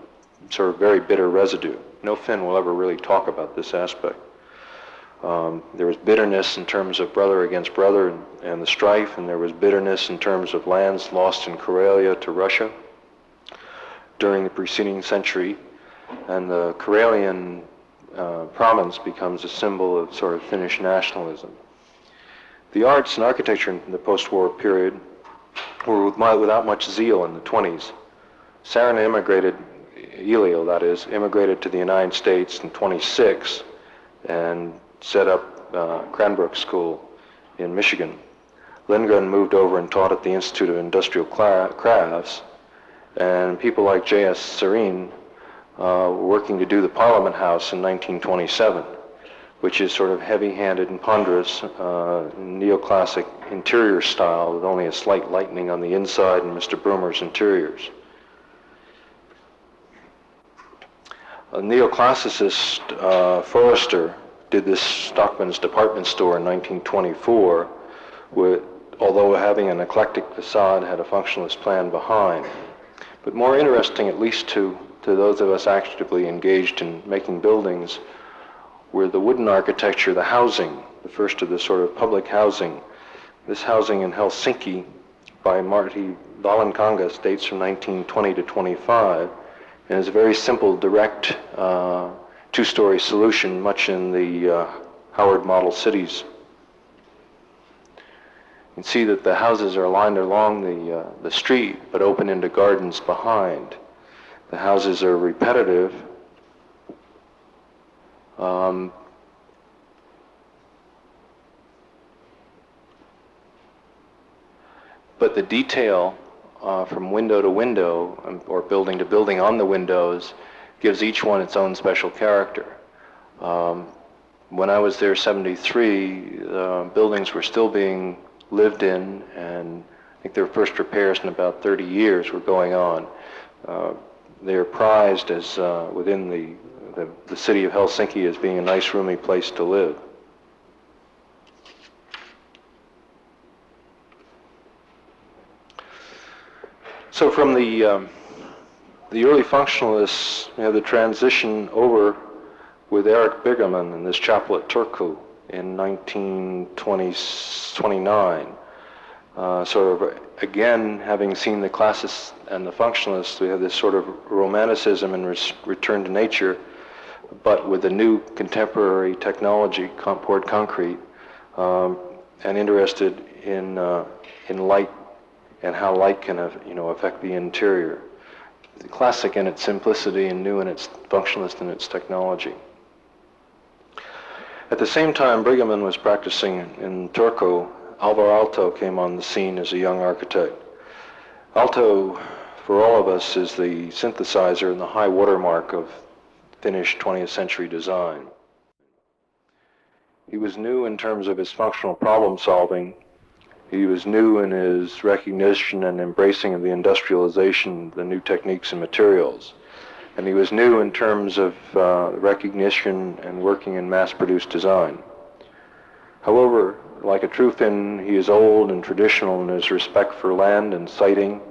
Speaker 2: sort of very bitter residue. No Finn will ever really talk about this aspect. There was bitterness in terms of brother against brother and the strife, and there was bitterness in terms of lands lost in Karelia to Russia during the preceding century, and the Karelian province becomes a symbol of sort of Finnish nationalism. The arts and architecture in the post-war period were without much zeal in the 20s. Saarinen immigrated, Elio that is, immigrated to the United States in 26 and set up Cranbrook School in Michigan. Lindgren moved over and taught at the Institute of Industrial Crafts, and people like J.S. Serene were working to do the Parliament House in 1927, which is sort of heavy-handed and ponderous, neoclassic interior style with only a slight lightening on the inside and Mr. Broomer's interiors. A neoclassicist, Forrester, did this Stockman's department store in 1924, although having an eclectic facade, had a functionalist plan behind. But more interesting, at least to those of us actively engaged in making buildings, were the wooden architecture, the housing, the first of the sort of public housing. This housing in Helsinki by Martti Vallankangas dates from 1920 to 25, and is a very simple, direct, two-story solution, much in the Howard model cities. You can see that the houses are lined along the street, but open into gardens behind. The houses are repetitive. But the detail from window to window, or building to building on the windows, gives each one its own special character. When I was there 73, buildings were still being lived in, and I think their first repairs in about 30 years were going on. They're prized as within the city of Helsinki as being a nice, roomy place to live. So from the early functionalists, you have the transition over with Eric Bigerman in this chapel at Turku in 1929. Sort of, again, having seen the classics and the functionalists, we have this sort of romanticism and return to nature, but with a new contemporary technology, poured concrete, and interested in light and how light can affect the interior. Classic in its simplicity and new in its functionalist in its technology. At the same time Brigham was practicing in Turku, Alvar Aalto came on the scene as a young architect. Aalto, for all of us, is the synthesizer and the high watermark of Finnish 20th century design. He was new in terms of his functional problem solving. He was new in his recognition and embracing of the industrialization, the new techniques and materials. And he was new in terms of recognition and working in mass-produced design. However, like a true Finn, he is old and traditional in his respect for land and siting,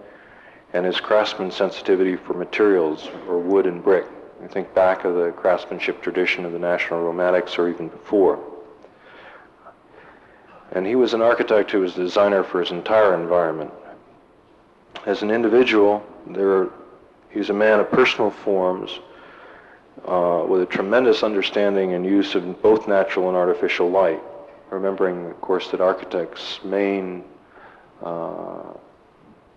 Speaker 2: and his craftsman sensitivity for materials, or wood and brick. I think back of the craftsmanship tradition of the National Romantics, or even before. And he was an architect who was a designer for his entire environment. As an individual, he's a man of personal forms with a tremendous understanding and use of both natural and artificial light. Remembering, of course, that architect's main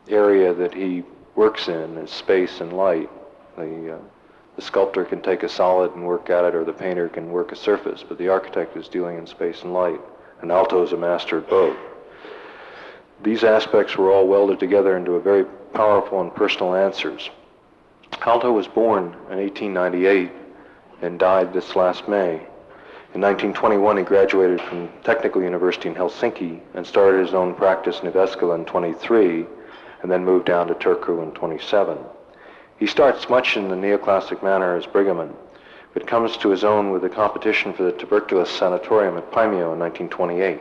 Speaker 2: area that he works in is space and light. The sculptor can take a solid and work at it, or the painter can work a surface, but the architect is dealing in space and light. And Aalto is a master at both. These aspects were all welded together into a very powerful and personal answers. Aalto was born in 1898 and died this last May. In 1921, he graduated from Technical University in Helsinki and started his own practice in Jyväskylä in 23, and then moved down to Turku in 27. He starts much in the neoclassic manner as Brigham, but comes to his own with the competition for the tuberculosis sanatorium at Paimio in 1928.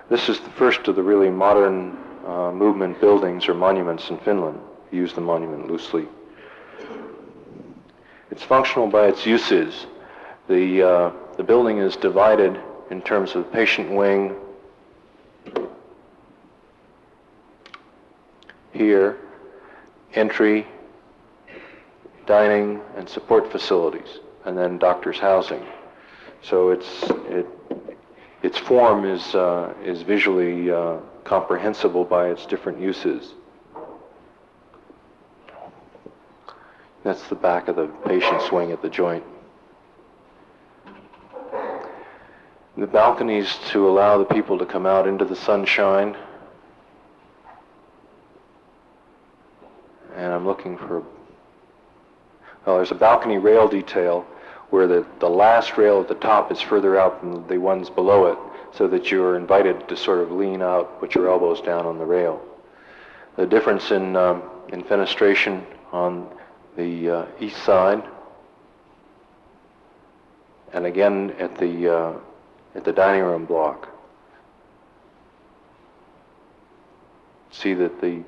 Speaker 2: This is the first of the really modern movement buildings or monuments in Finland. We use the monument loosely. It's functional by its uses. The building is divided in terms of patient wing here, entry, dining, and support facilities, and then doctor's housing. So its form is visually comprehensible by its different uses. That's the back of the patient's wing at the joint. The balconies to allow the people to come out into the sunshine. And I'm looking for, well, there's a balcony rail detail where the last rail at the top is further out than the ones below it, so that you're invited to sort of lean out, put your elbows down on the rail. The difference in fenestration on the east side, and again at the dining room block. See that the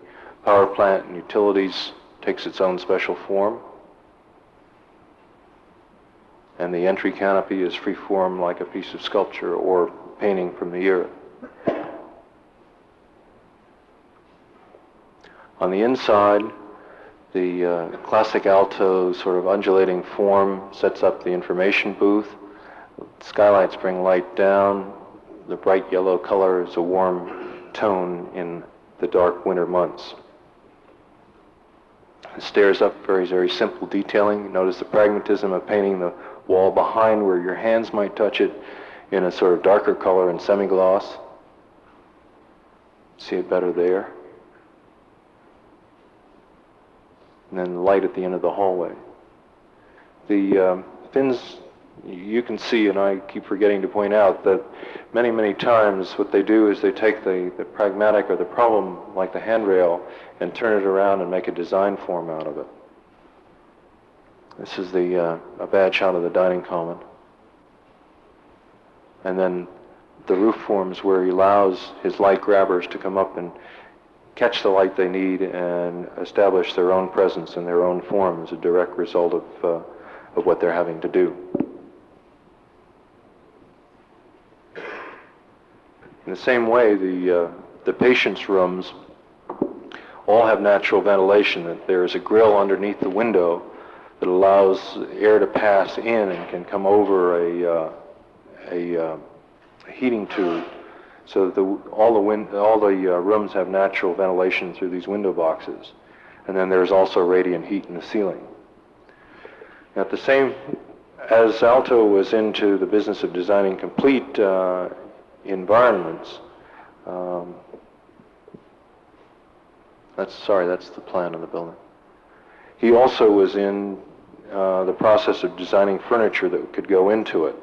Speaker 2: power plant and utilities takes its own special form, and the entry canopy is free form like a piece of sculpture or painting from the era. On the inside, the classic alto sort of undulating form sets up the information booth. Skylights bring light down. The bright yellow color is a warm tone in the dark winter months. The stairs up, very, very simple detailing. Notice the pragmatism of painting the wall behind where your hands might touch it in a sort of darker color and semi-gloss. See it better there. And then the light at the end of the hallway. The Finns, you can see, and I keep forgetting to point out, that many, many times what they do is they take the pragmatic or the problem, like the handrail, and turn it around and make a design form out of it. This is a bad shot of the dining common. And then the roof forms where he allows his light grabbers to come up and catch the light they need and establish their own presence and their own form as a direct result of what they're having to do. In the same way, the patient's rooms all have natural ventilation. That there is a grill underneath the window that allows air to pass in and can come over a heating tube, so that all the rooms have natural ventilation through these window boxes. And then there's also radiant heat in the ceiling. At the same, as Alto was into the business of designing complete environments, that's the plan of the building. He also was in the process of designing furniture that could go into it.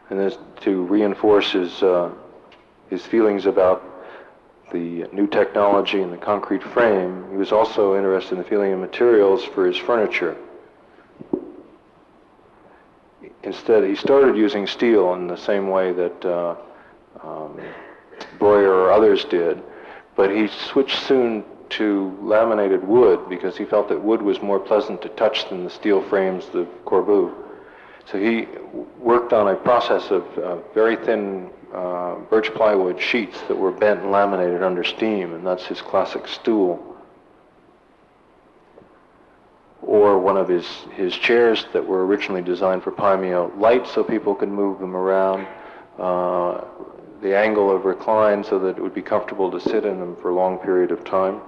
Speaker 2: And this to reinforce his feelings about the new technology and the concrete frame. He was also interested in the feeling of materials for his furniture. Instead, he started using steel in the same way that Breuer or others did, but he switched soon to laminated wood because he felt that wood was more pleasant to touch than the steel frames, the Corbeau. So he worked on a process of very thin birch plywood sheets that were bent and laminated under steam, and that's his classic stool. Or one of his chairs that were originally designed for Paimio, light so people could move them around, the angle of recline so that it would be comfortable to sit in them for a long period of time.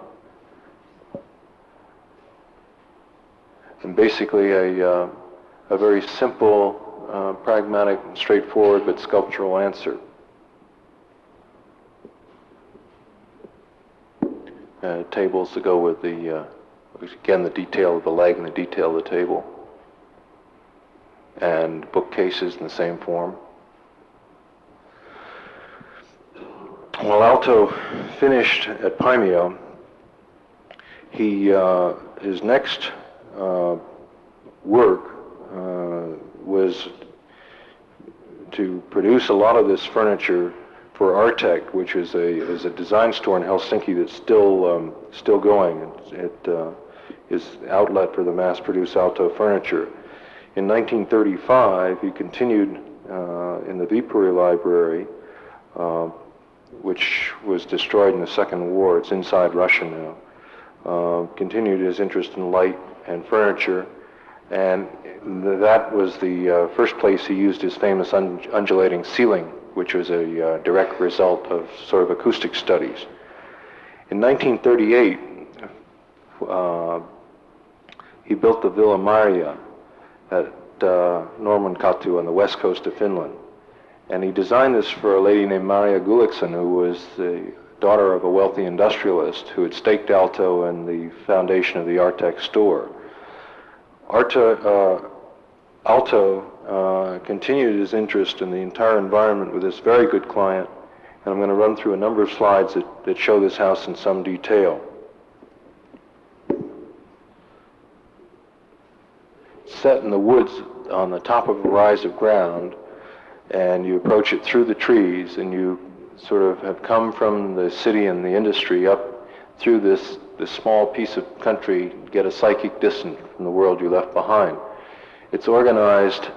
Speaker 2: And basically a very simple, pragmatic, straightforward, but sculptural answer. Tables to go with again, the detail of the leg and the detail of the table. and bookcases in the same form. While Alto finished at Paimio, his next work was to produce a lot of this furniture for Artec, which is a design store in Helsinki that's still going. It is outlet for the mass-produced Alto furniture. In 1935, he continued in the Viipuri Library, which was destroyed in the Second War. It's inside Russia now. Continued his interest in light and furniture, and that was the first place he used his famous undulating ceiling, which was a direct result of sort of acoustic studies. In 1938, he built the Villa Maria at Normankatu on the west coast of Finland. And he designed this for a lady named Maria Gulliksen, who was the daughter of a wealthy industrialist who had staked Alto in the foundation of the Artec store. Alto continued his interest in the entire environment with this very good client, and I'm going to run through a number of slides that show this house in some detail. It's set in the woods on the top of a rise of ground, and you approach it through the trees, and you sort of have come from the city and the industry up through this small piece of country, get a psychic distance from the world you left behind. It's organized,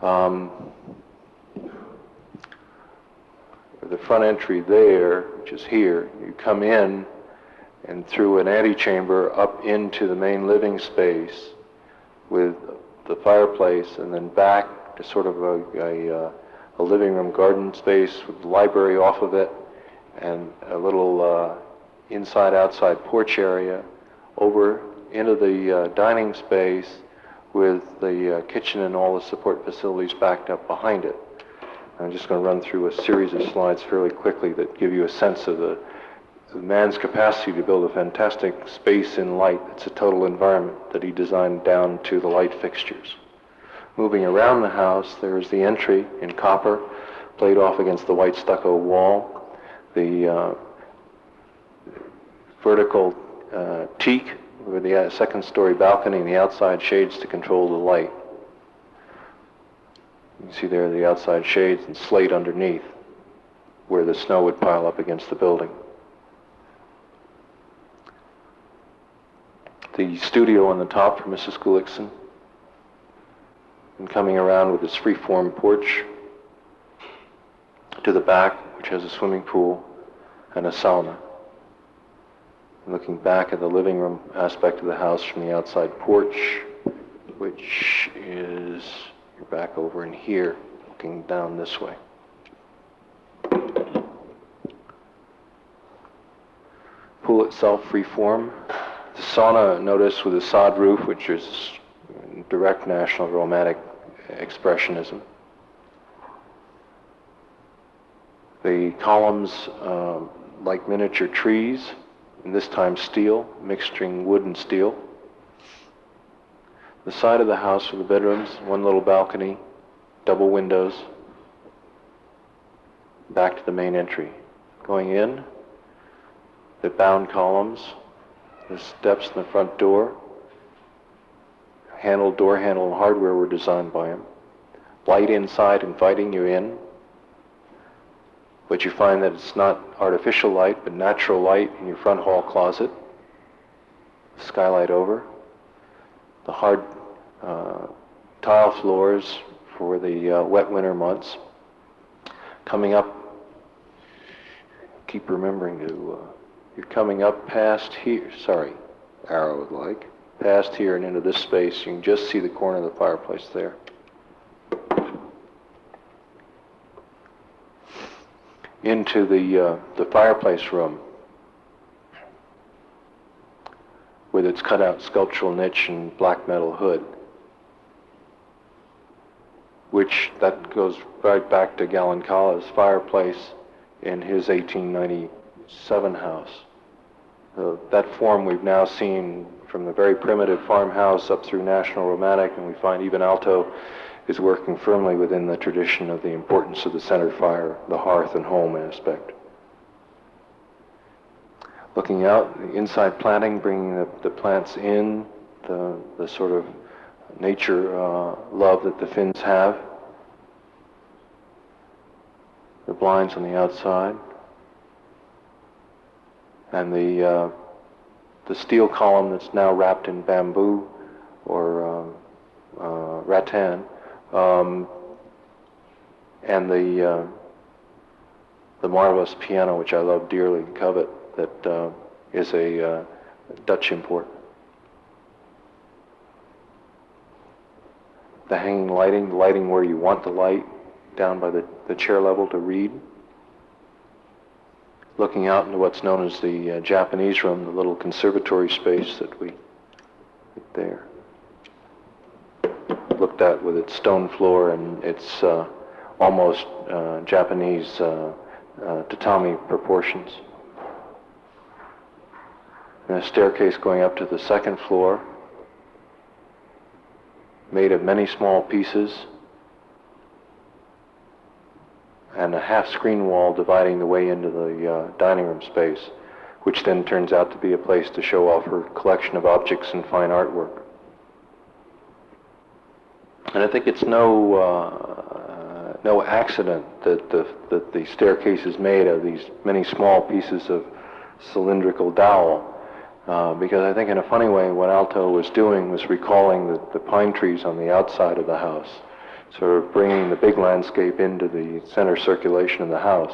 Speaker 2: the front entry there, which is here, you come in and through an antechamber up into the main living space with the fireplace, and then back to sort of a living room garden space with the library off of it, and a little inside-outside porch area, over into the dining space with the kitchen and all the support facilities backed up behind it. I'm just going to run through a series of slides fairly quickly that give you a sense of the man's capacity to build a fantastic space in light. It's a total environment that he designed down to the light fixtures. Moving around the house, there's the entry in copper, played off against the white stucco wall, the vertical teak with the second-story balcony and the outside shades to control the light. You can see there the outside shades and slate underneath where the snow would pile up against the building. The studio on the top for Mrs. Gulliksen, and coming around with its free-form porch to the back, which has a swimming pool and a sauna. And looking back at the living room aspect of the house from the outside porch, which is, you're back over in here, looking down this way. Pool itself, free-form. The sauna, notice, with a sod roof, which is direct National Romantic expressionism. The columns, like miniature trees, and this time steel, mixing wood and steel. The side of the house for the bedrooms, one little balcony, double windows, back to the main entry. Going in, the bound columns, the steps in the front door, door handle and hardware were designed by him. Light inside inviting you in, but you find that it's not artificial light, but natural light in your front hall closet. Skylight over. The hard tile floors for the wet winter months. Coming up, keep remembering to, you're coming up past here, arrow-like, past here and into this space. You can just see the corner of the fireplace there. Into the fireplace room with its cutout sculptural niche and black metal hood, which that goes right back to Gallincala's fireplace in his 1897 house. That form we've now seen from the very primitive farmhouse up through National Romantic, and we find even Alto is working firmly within the tradition of the importance of the center fire, the hearth and home aspect. Looking out, the inside planting, bringing the plants in, the sort of nature love that the Finns have. The blinds on the outside. And the steel column that's now wrapped in bamboo or rattan, and the marvelous piano, which I love dearly and covet, that is a Dutch import. The hanging lighting where you want the light, down by the chair level to read. Looking out into what's known as the Japanese room, the little conservatory space that we there. Looked at with its stone floor and its almost Japanese tatami proportions. And a staircase going up to the second floor, made of many small pieces, and a half screen wall dividing the way into the dining room space, which then turns out to be a place to show off her collection of objects and fine artwork. And I think it's no accident that the staircase is made of these many small pieces of cylindrical dowel, because I think in a funny way what Alto was doing was recalling the pine trees on the outside of the house, sort of bringing the big landscape into the center circulation of the house.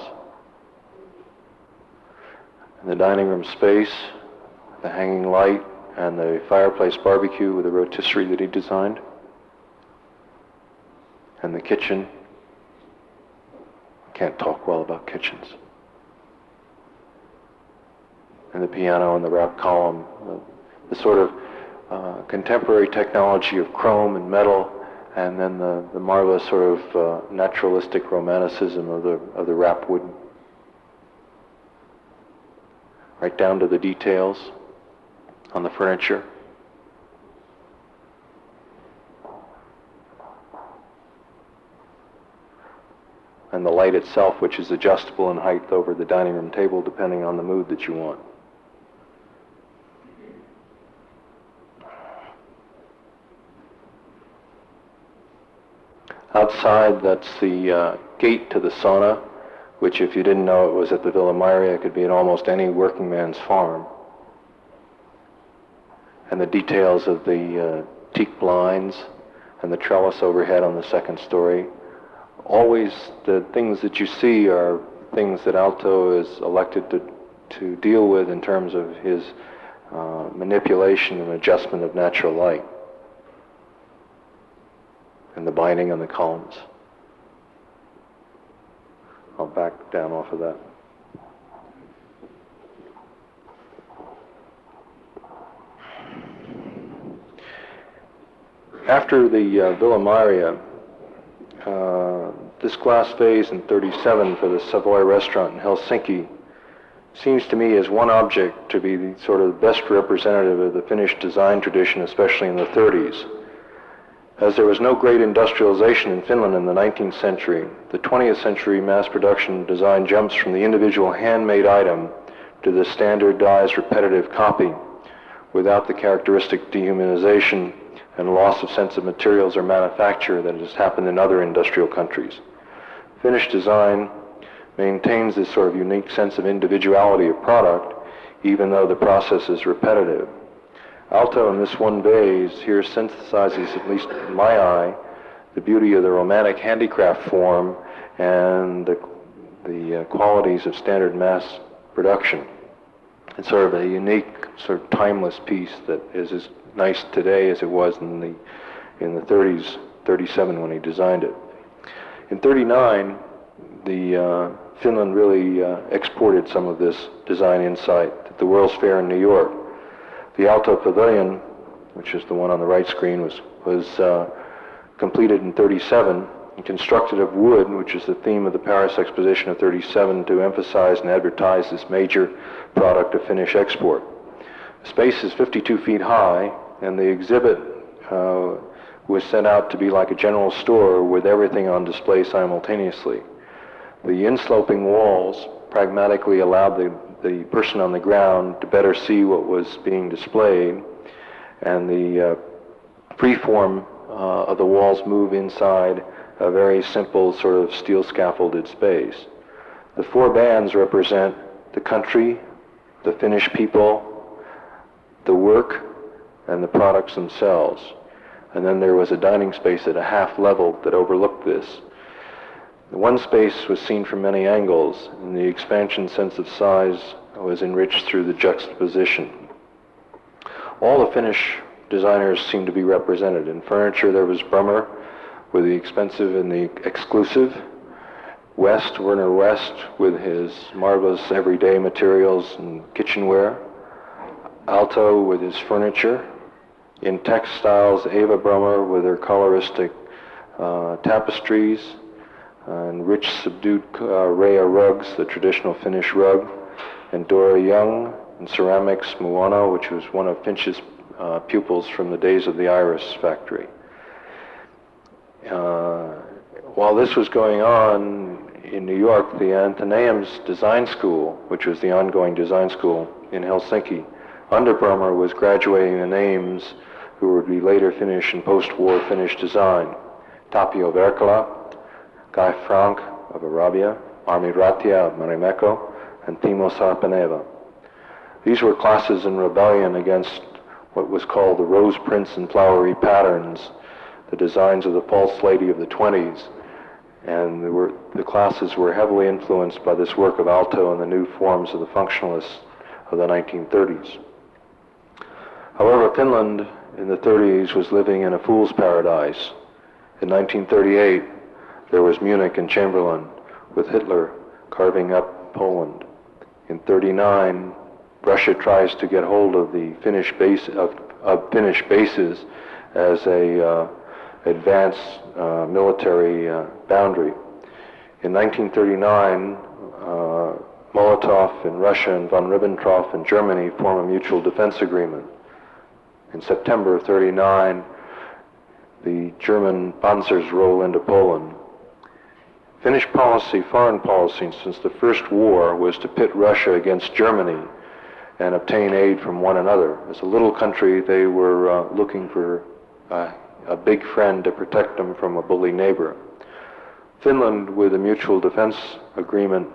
Speaker 2: And the dining room space, the hanging light, and the fireplace barbecue with the rotisserie that he designed. And the kitchen. Can't talk well about kitchens. And the piano and the wrap column, the sort of contemporary technology of chrome and metal, and then the marvelous sort of naturalistic romanticism of the wrap wood. Right down to the details on the furniture. And the light itself, which is adjustable in height over the dining room table depending on the mood that you want. Outside, that's the gate to the sauna, which if you didn't know it was at the Villa Mairea, it could be at almost any working man's farm. And the details of the teak blinds and the trellis overhead on the second story. Always the things that you see are things that Alto is elected to deal with in terms of his manipulation and adjustment of natural light and the binding on the columns. I'll back down off of that. After the Villa Mairea, this glass vase in 37 for the Savoy restaurant in Helsinki seems to me as one object to be the sort of best representative of the Finnish design tradition, especially in the 30s. As there was no great industrialization in Finland in the 19th century, the 20th century mass production design jumps from the individual handmade item to the standardized repetitive copy without the characteristic dehumanization and loss of sense of materials or manufacture that has happened in other industrial countries. Finnish design maintains this sort of unique sense of individuality of product, even though the process is repetitive. Alto in this one vase here synthesizes, at least in my eye, the beauty of the romantic handicraft form and the qualities of standard mass production. It's sort of a unique, sort of timeless piece that is as nice today as it was in the 30s, 37 when he designed it. In 39, Finland really exported some of this design insight at the World's Fair in New York. The Alto Pavilion, which is the one on the right screen, was completed in 37 and constructed of wood, which is the theme of the Paris Exposition of 37, to emphasize and advertise this major product of Finnish export. The space is 52 feet high, and the exhibit was set out to be like a general store with everything on display simultaneously. The insloping walls pragmatically allowed the person on the ground to better see what was being displayed, and the freeform of the walls move inside a very simple sort of steel scaffolded space. The four bands represent the country, the Finnish people, the work, and the products themselves. And then there was a dining space at a half level that overlooked this. The one space was seen from many angles, and the expansion sense of size was enriched through the juxtaposition. All the Finnish designers seemed to be represented. In furniture there was Brummer with the expensive and the exclusive, Werner West with his marvelous everyday materials and kitchenware, Alto with his furniture, in textiles Eva Brummer with her coloristic tapestries, and rich subdued Rhea rugs, the traditional Finnish rug, and Dora Young in ceramics Muano, which was one of Finch's pupils from the days of the Iris factory. While this was going on in New York, the Athenaeum's design school, which was the ongoing design school in Helsinki, under Brummer was graduating the names who would be later Finnish and post-war Finnish design. Tapio Verkala, Guy Frank of Arabia, Armi Ratia of Marimekko, and Timo Sarpaneva. These were classes in rebellion against what was called the rose prints and flowery patterns, the designs of the false lady of the 20s, and the classes were heavily influenced by this work of Alto and the new forms of the functionalists of the 1930s. However, Finland in the 30s was living in a fool's paradise. In 1938, there was Munich and Chamberlain, with Hitler carving up Poland. In 1939, Russia tries to get hold of the Finnish base of Finnish bases as a advanced military boundary. In 1939, Molotov in Russia and von Ribbentrop in Germany form a mutual defense agreement. In September of 1939, the German panzers roll into Poland. Finnish policy, foreign policy, since the first war was to pit Russia against Germany and obtain aid from one another. As a little country, they were looking for a big friend to protect them from a bully neighbor. Finland, with a mutual defense agreement,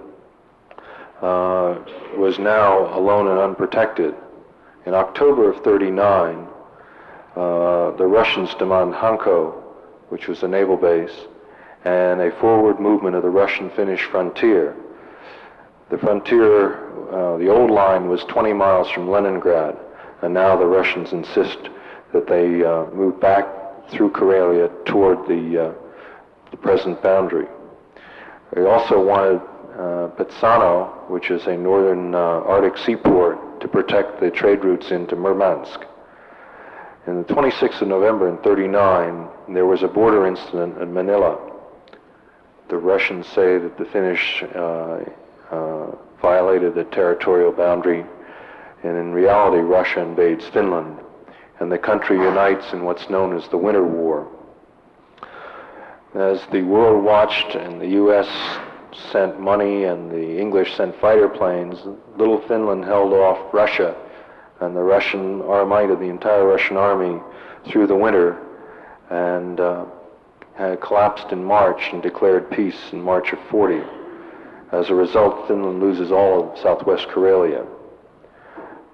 Speaker 2: was now alone and unprotected. In October of 1939, the Russians demand Hanko, which was a naval base, and a forward movement of the Russian-Finnish frontier. The frontier, the old line was 20 miles from Leningrad, and now the Russians insist that they move back through Karelia toward the present boundary. They also wanted Petsano, which is a northern Arctic seaport, to protect the trade routes into Murmansk. On the 26th of November in 1939, there was a border incident in Manila. The Russians say that the Finnish violated the territorial boundary, and in reality Russia invades Finland, and the country unites in what's known as the Winter War. As the world watched and the U.S. sent money and the English sent fighter planes, little Finland held off Russia and the Russian Armada, the entire Russian army, through the winter, and had collapsed in March and declared peace in March of 1940. As a result, Finland loses all of southwest Karelia.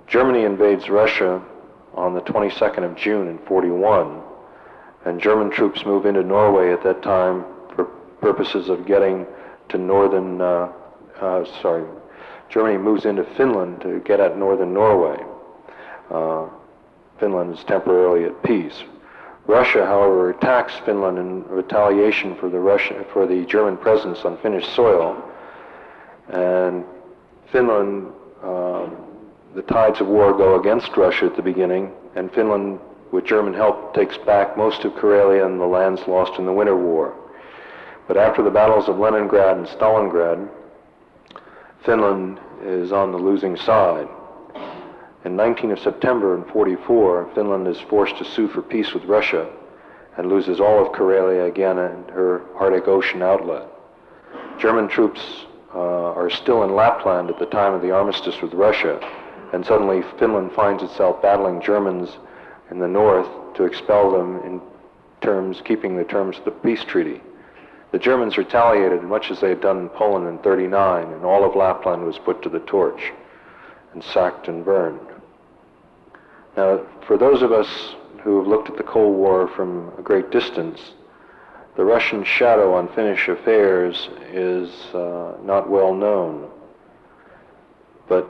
Speaker 2: Germany invades Russia on the 22nd of June in 1941, and German troops move into Norway at that time for purposes of getting to Germany moves into Finland to get at northern Norway. Finland is temporarily at peace. Russia, however, attacks Finland in retaliation for the German presence on Finnish soil, and Finland, the tides of war go against Russia at the beginning, and Finland, with German help, takes back most of Karelia and the lands lost in the Winter War. But after the battles of Leningrad and Stalingrad, Finland is on the losing side. In 19th of September in 1944, Finland is forced to sue for peace with Russia, and loses all of Karelia again and her Arctic Ocean outlet. German troops are still in Lapland at the time of the armistice with Russia, and suddenly Finland finds itself battling Germans in the north to expel them in keeping the terms of the peace treaty. The Germans retaliated much as they had done in Poland in '39, and all of Lapland was put to the torch and sacked and burned. Now, for those of us who have looked at the Cold War from a great distance, the Russian shadow on Finnish affairs is not well known. But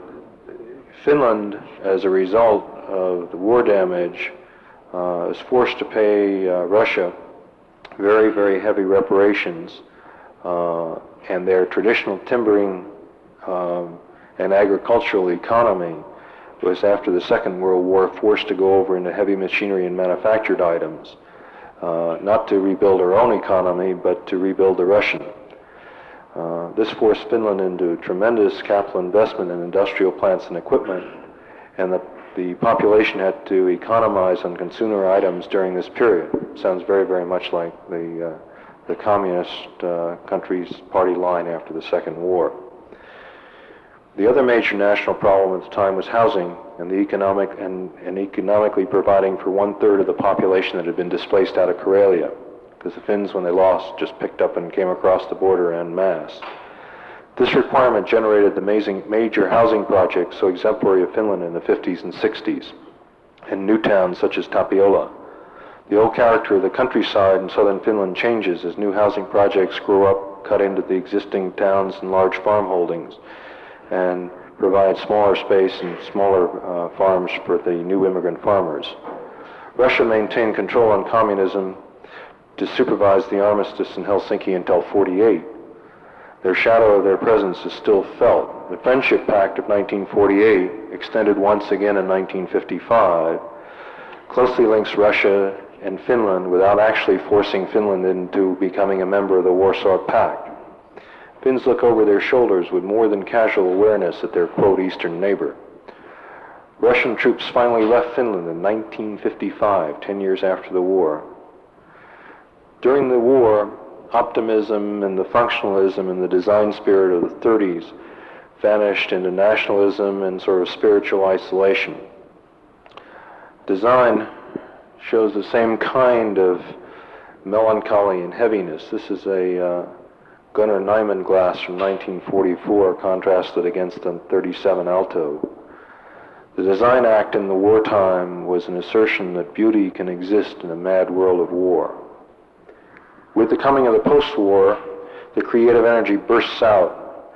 Speaker 2: Finland, as a result of the war damage, is forced to pay Russia very, very heavy reparations, and their traditional timbering and agricultural economy was, after the Second World War, forced to go over into heavy machinery and manufactured items, not to rebuild our own economy, but to rebuild the Russian. This forced Finland into tremendous capital investment in industrial plants and equipment, and the population had to economize on consumer items during this period. Sounds very, very much like the communist country's party line after the Second War. The other major national problem at the time was housing, and economically providing for 1/3 of the population that had been displaced out of Karelia, because the Finns, when they lost, just picked up and came across the border en masse. This requirement generated the major housing projects so exemplary of Finland in the 50s and 60s, and new towns such as Tapiola. The old character of the countryside in southern Finland changes as new housing projects grow up, cut into the existing towns and large farm holdings, and provide smaller space and smaller farms for the new immigrant farmers. Russia maintained control on communism to supervise the armistice in Helsinki until '48. Their shadow of their presence is still felt. The Friendship Pact of 1948, extended once again in 1955, closely links Russia and Finland without actually forcing Finland into becoming a member of the Warsaw Pact. Finns look over their shoulders with more than casual awareness at their, quote, eastern neighbor. Russian troops finally left Finland in 1955, 10 years after the war. During the war, optimism and the functionalism and the design spirit of the 30s vanished into nationalism and sort of spiritual isolation. Design shows the same kind of melancholy and heaviness. This is a Gunnar Nyman glass from 1944 contrasted against a 37 Alto. The Design Act in the wartime was an assertion that beauty can exist in a mad world of war. With the coming of the post-war, the creative energy bursts out,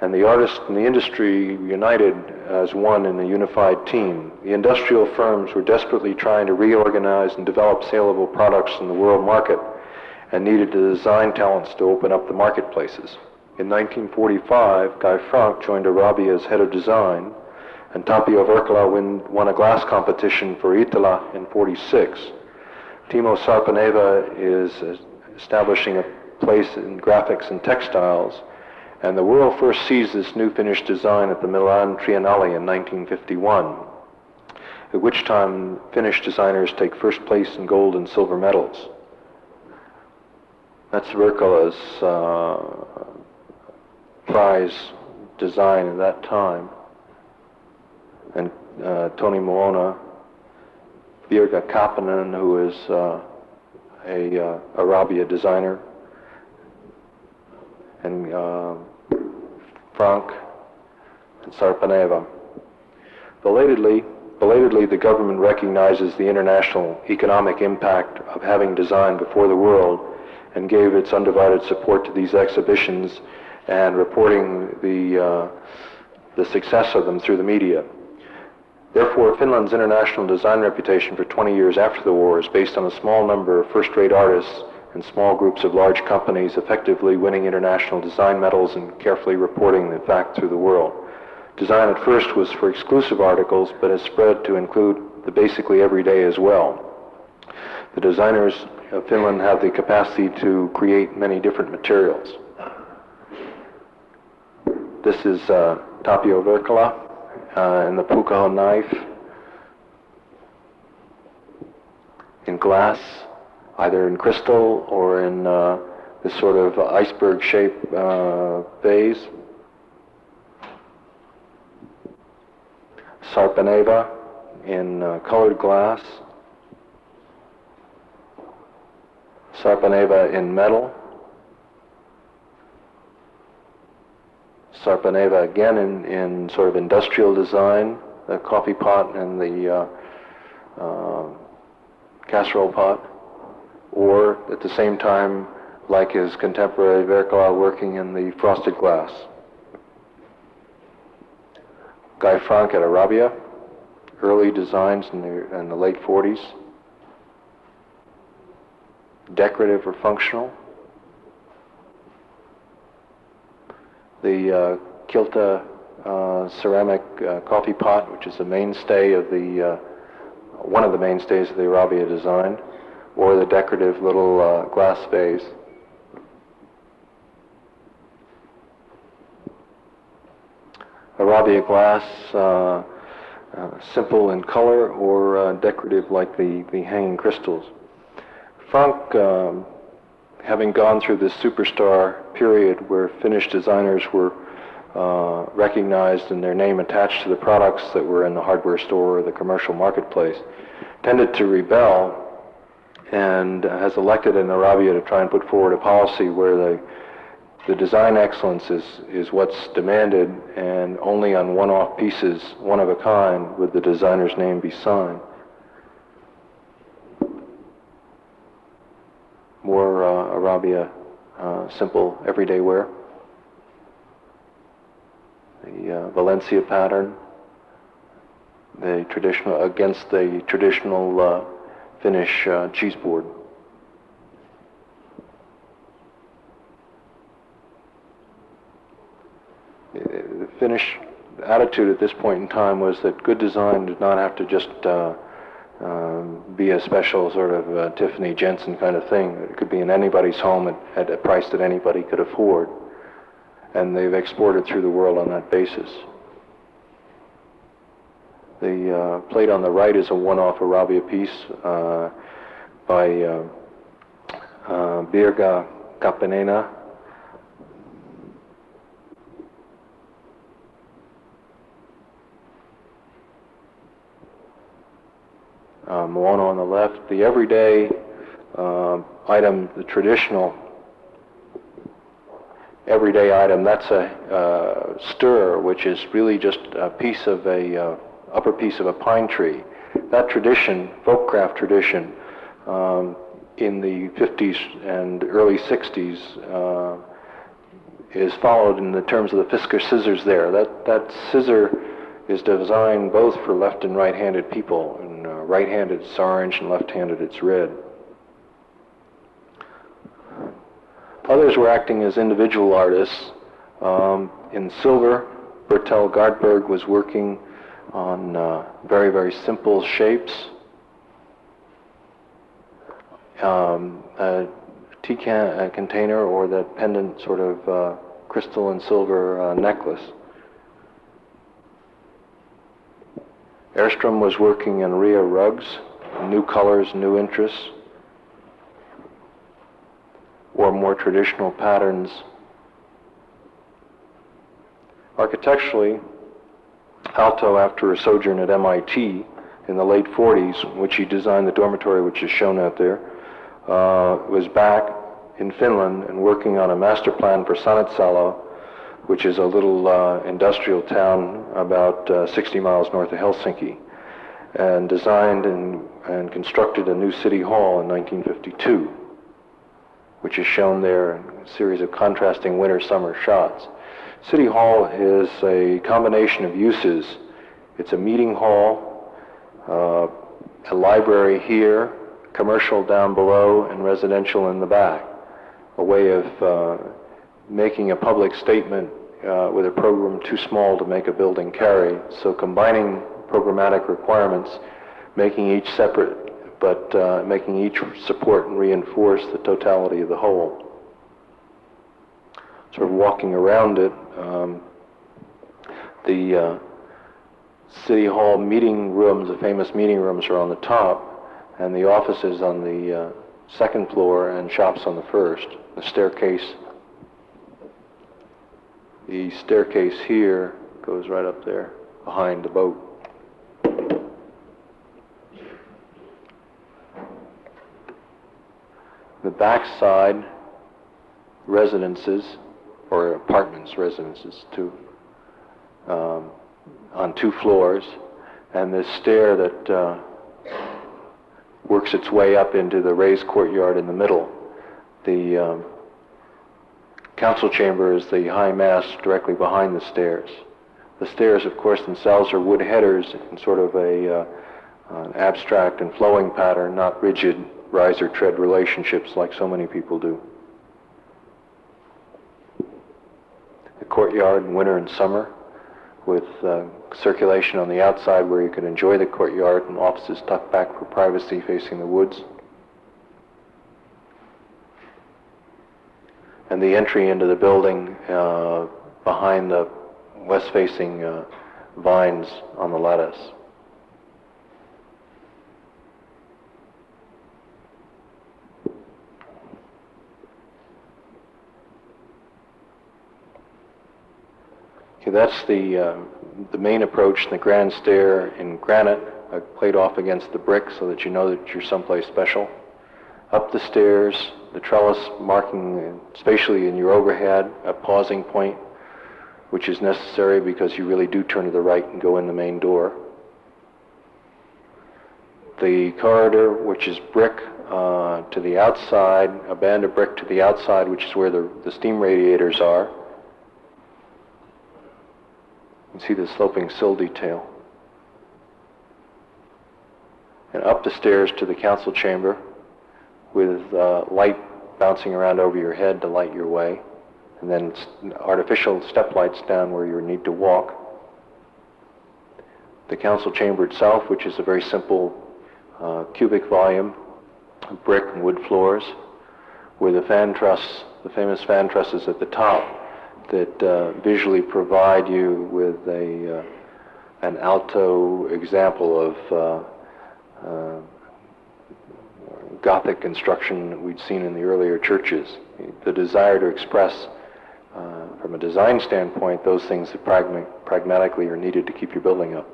Speaker 2: and the artists and the industry united as one in a unified team. The industrial firms were desperately trying to reorganize and develop saleable products in the world market, and needed the design talents to open up the marketplaces. In 1945, Guy Frank joined Arabia as head of design, and Tapio Verkala won a glass competition for Itala in '46. Timo Sarpaneva is establishing a place in graphics and textiles, and the world first sees this new Finnish design at the Milan Triennale in 1951, at which time Finnish designers take first place in gold and silver medals. That's Verkala's prize design at that time. And Toni Moona, Virga Kapanen, who is a Arabia designer, and Frank and Sarpaneva. Belatedly, the government recognizes the international economic impact of having design before the world, and gave its undivided support to these exhibitions and reporting the success of them through the media. Therefore, Finland's international design reputation for 20 years after the war is based on a small number of first-rate artists and small groups of large companies effectively winning international design medals and carefully reporting the fact through the world. Design at first was for exclusive articles, but has spread to include the basically everyday as well. The designers of Finland have the capacity to create many different materials. This is Tapio Verkala and the Pukaho knife in glass, either in crystal or in this sort of iceberg shape vase. Sarpaneva in colored glass. Sarpaneva in metal. Sarpaneva again in sort of industrial design, the coffee pot and the casserole pot, or at the same time, like his contemporary Vercola, working in the frosted glass. Guy Frank at Arabia, early designs in the late 40s. Decorative or functional. The Kilta ceramic coffee pot, which is the mainstay of the one of the mainstays of the Arabia design, or the decorative little glass vase. Arabia glass, simple in color or decorative like the hanging crystals. Frank, having gone through this superstar period where Finnish designers were recognized and their name attached to the products that were in the hardware store or the commercial marketplace, tended to rebel and has elected in Arabia to try and put forward a policy where the design excellence is what's demanded, and only on one-off pieces, one of a kind, would the designer's name be signed. More Arabia simple everyday wear. The Valencia pattern, the traditional against the traditional Finnish cheese board. The Finnish attitude at this point in time was that good design did not have to just be a special sort of Tiffany Jensen kind of thing. It could be in anybody's home at a price that anybody could afford. And they've exported through the world on that basis. The plate on the right is a one-off Arabia piece by Birga Kapanena. Moana on the left. The everyday item, the traditional everyday item, that's a stir, which is really just a piece of a upper piece of a pine tree. That tradition, folk craft tradition, in the 50s and early 60s is followed in the terms of the Fisker scissors there. That scissor is designed both for left and right-handed people. And right-handed it's orange and left-handed it's red. Others were acting as individual artists. In silver, Bertel Gardberg was working on very, very simple shapes. A tea container or that pendant sort of crystal and silver necklace. Erstrom was working in Ria rugs, new colors, new interests, or more traditional patterns. Architecturally, Aalto, after a sojourn at MIT in the late 40s, which he designed the dormitory which is shown out there, was back in Finland and working on a master plan for Sanetsalo, which is a little industrial town about 60 miles north of Helsinki, and designed and constructed a new city hall in 1952, which is shown there in a series of contrasting winter-summer shots. City Hall is a combination of uses. It's a meeting hall, a library here, commercial down below, and residential in the back. A way of making a public statement with a program too small to make a building carry. So combining programmatic requirements, making each separate, but making each support and reinforce the totality of the whole. Sort of walking around it, the City Hall meeting rooms, the famous meeting rooms, are on the top, and the offices on the second floor and shops on the first. The staircase here goes right up there behind the boat. The back side, residences, or apartments, residences too, on 2 floors, and this stair that works its way up into the raised courtyard in the middle. The council chamber is the high mast directly behind the stairs. The stairs, of course, themselves are wood headers in sort of an abstract and flowing pattern, not rigid riser-tread relationships like so many people do. The courtyard in winter and summer, with circulation on the outside where you can enjoy the courtyard and offices tucked back for privacy facing the woods. And the entry into the building behind the west-facing vines on the lattice. Okay, that's the main approach, the grand stair in granite, played off against the brick so that you know that you're someplace special. Up the stairs, the trellis marking spatially in your overhead a pausing point, which is necessary because you really do turn to the right and go in the main door. The corridor, which is brick to the outside, a band of brick to the outside, which is where the steam radiators are. You can see the sloping sill detail. And up the stairs to the council chamber with light bouncing around over your head to light your way. And then artificial step lights down where you need to walk. The council chamber itself, which is a very simple cubic volume, brick and wood floors, with the fan truss, the famous fan trusses at the top, that visually provide you with an alto example of Gothic construction that we'd seen in the earlier churches. The desire to express, from a design standpoint, those things that pragmatically are needed to keep your building up.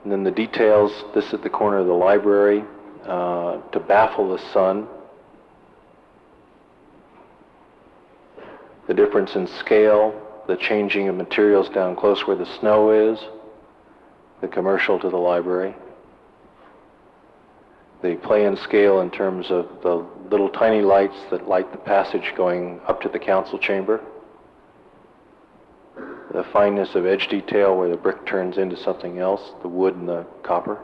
Speaker 2: And then the details, this at the corner of the library, to baffle the sun. The difference in scale, the changing of materials down close where the snow is, the commercial to the library. The play in scale in terms of the little tiny lights that light the passage going up to the council chamber. The fineness of edge detail where the brick turns into something else, the wood and the copper.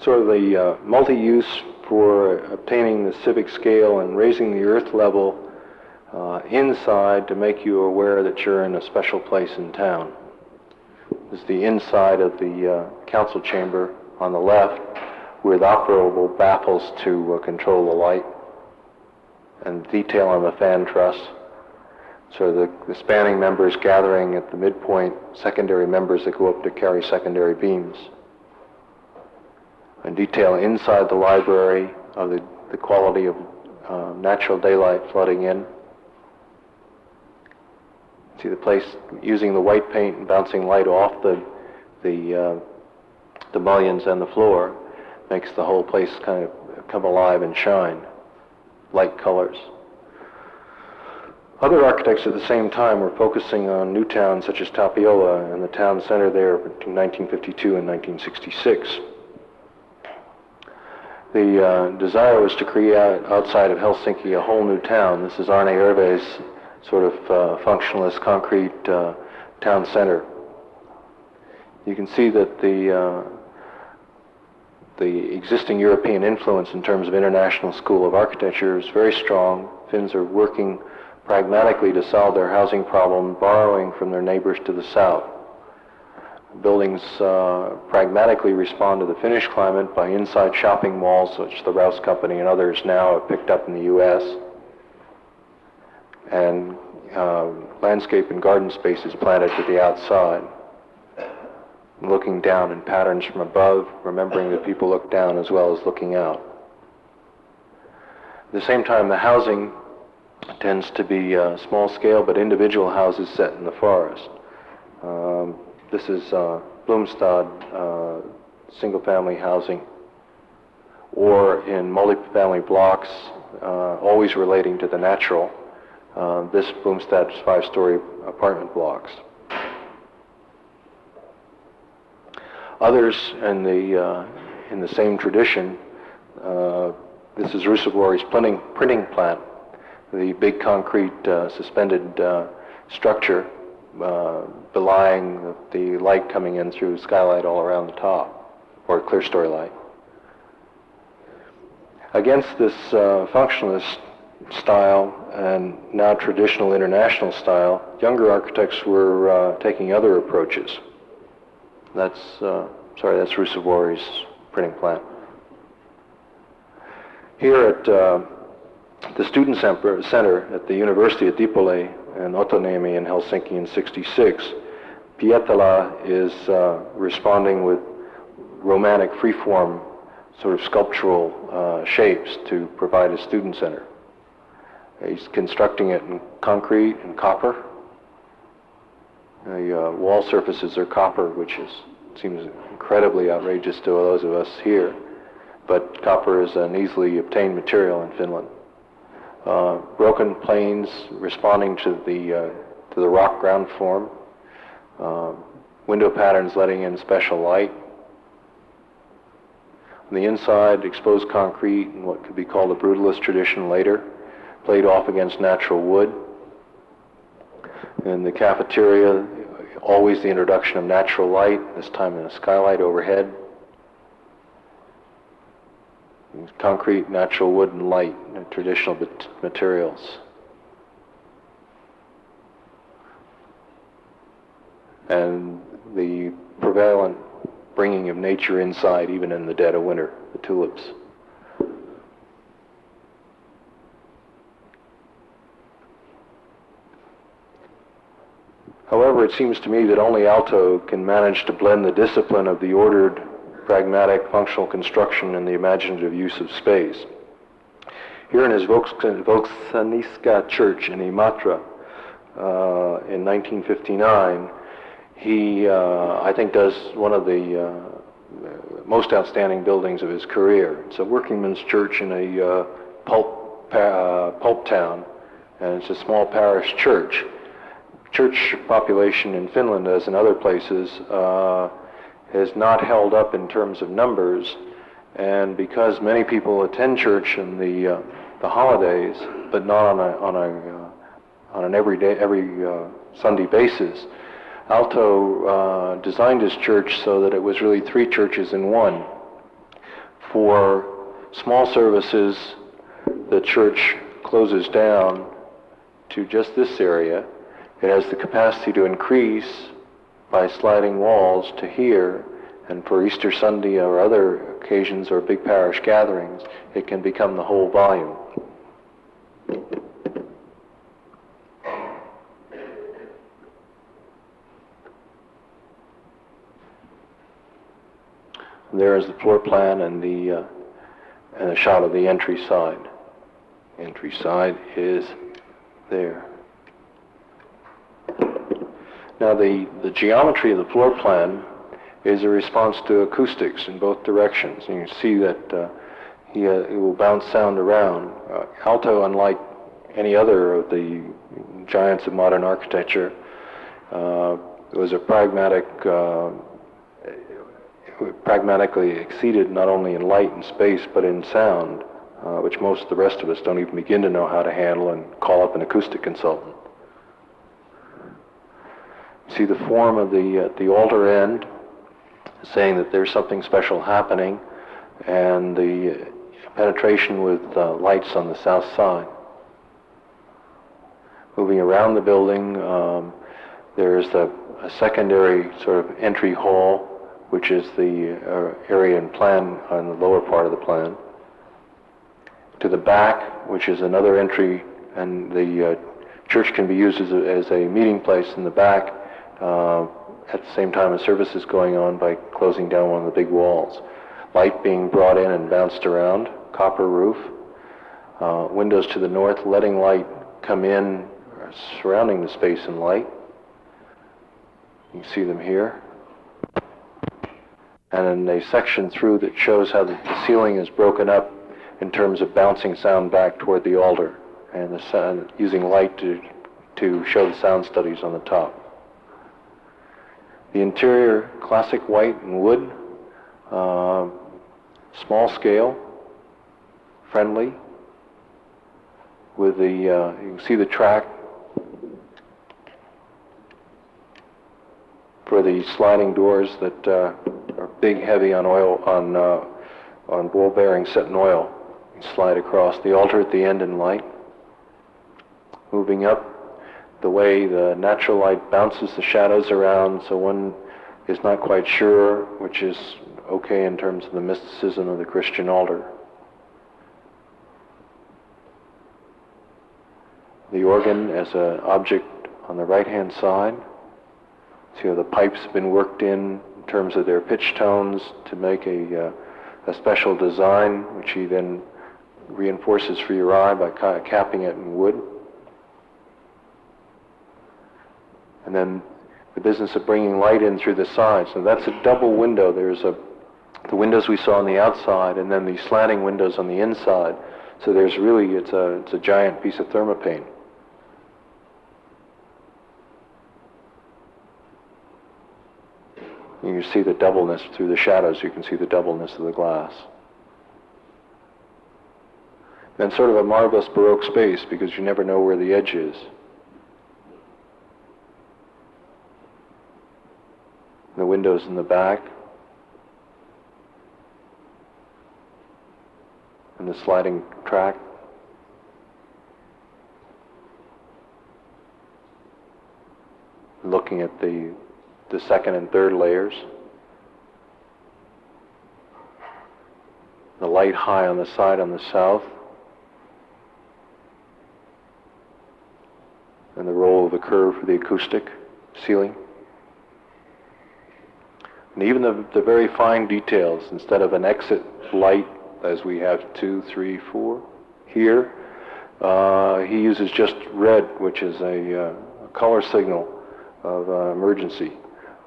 Speaker 2: Sort of the multi-use for obtaining the civic scale and raising the earth level inside to make you aware that you're in a special place in town. This is the inside of the council chamber on the left with operable baffles to control the light and detail on the fan truss. So the spanning members gathering at the midpoint, secondary members that go up to carry secondary beams. And detail inside the library of the quality of natural daylight flooding in. See the place using the white paint and bouncing light off the mullions and the floor makes the whole place kind of come alive and shine. Light colors. Other architects at the same time were focusing on new towns such as Tapiola and the town center there between 1952 and 1966. The desire was to create outside of Helsinki a whole new town. This is Arne Erve's sort of functionalist concrete town center. You can see that the existing European influence in terms of international school of architecture is very strong. Finns are working pragmatically to solve their housing problem, borrowing from their neighbors to the south. buildings pragmatically respond to the Finnish climate by inside shopping malls, which the Rouse Company and others now have picked up in the U.S., and landscape and garden spaces planted to the outside, looking down in patterns from above, remembering that people look down as well as looking out. At the same time, the housing tends to be small scale, but individual houses set in the forest. This is Bloomstad single-family housing, or in multi-family blocks, always relating to the natural. This Bloomstad's 5-story apartment blocks. Others in the same tradition, this is Roussevoire's printing plant, the big concrete suspended structure belying the light coming in through skylight all around the top, or clear story light. Against this functionalist style and now traditional international style, younger architects were taking other approaches. That's Roussevoire's printing plant. Here at the Student Center at the University at Dipole and Otaniemi in Helsinki in '66, Pietala is responding with romantic freeform sort of sculptural shapes to provide a student center. He's constructing it in concrete and copper. The wall surfaces are copper, which seems incredibly outrageous to those of us here, but copper is an easily obtained material in Finland. Broken planes responding to the rock ground form. Window patterns letting in special light. On the inside, exposed concrete in what could be called a brutalist tradition later, played off against natural wood. In the cafeteria, always the introduction of natural light, this time in a skylight overhead. Concrete, natural wood, and light, traditional materials. And the prevalent bringing of nature inside, even in the dead of winter, the tulips. However, it seems to me that only Aalto can manage to blend the discipline of the ordered, pragmatic, functional construction and the imaginative use of space. Here in his Voksaniska church in Imatra in 1959, he, I think, does one of the most outstanding buildings of his career. It's a workingman's church in a pulp town, and it's a small parish church. Church population in Finland, as in other places, has not held up in terms of numbers, and because many people attend church in the holidays, but not on an every Sunday basis, Aalto designed his church so that it was really 3 churches in one. For small services, the church closes down to just this area. It has the capacity to increase by sliding walls to here, and for Easter Sunday or other occasions or big parish gatherings, it can become the whole volume. There is the floor plan and a shot of the entry side. Entry side is there. Now the geometry of the floor plan is a response to acoustics in both directions. And you can see that it will bounce sound around. Aalto, unlike any other of the giants of modern architecture, was a pragmatically exceeded not only in light and space, but in sound, which most of the rest of us don't even begin to know how to handle and call up an acoustic consultant. See the form of the altar end, saying that there's something special happening, and the penetration with lights on the south side. Moving around the building, there's the a secondary sort of entry hall, which is the area in plan on the lower part of the plan. To the back, which is another entry, and the church can be used as a meeting place in the back at the same time as service is going on by closing down one of the big walls. Light being brought in and bounced around, copper roof, windows to the north, letting light come in, surrounding the space in light. You can see them here. And then a section through that shows how the ceiling is broken up in terms of bouncing sound back toward the altar, and the sound, using light to show the sound studies on the top. The interior, classic white and wood, small scale, friendly, with the, you can see the track for the sliding doors that are big, heavy on oil, on ball bearings set in oil. You slide across the altar at the end in light. Moving up, the way the natural light bounces the shadows around, so one is not quite sure, which is okay in terms of the mysticism of the Christian altar. The organ as an object on the right-hand side. See how the pipes have been worked in terms of their pitch tones to make a special design, which he then reinforces for your eye by capping it in wood. And then the business of bringing light in through the sides. So that's a double window. There's the windows we saw on the outside, and then the slanting windows on the inside. So there's really, it's a giant piece of thermopane. You see the doubleness through the shadows. You can see the doubleness of the glass. Then sort of a marvelous Baroque space, because you never know where the edge is. The windows in the back, and the sliding track. Looking at the second and third layers. The light high on the side on the south. And the roll of the curve for the acoustic ceiling. And even the very fine details, instead of an exit light as we have 2, 3, 4 here, he uses just red, which is a color signal of emergency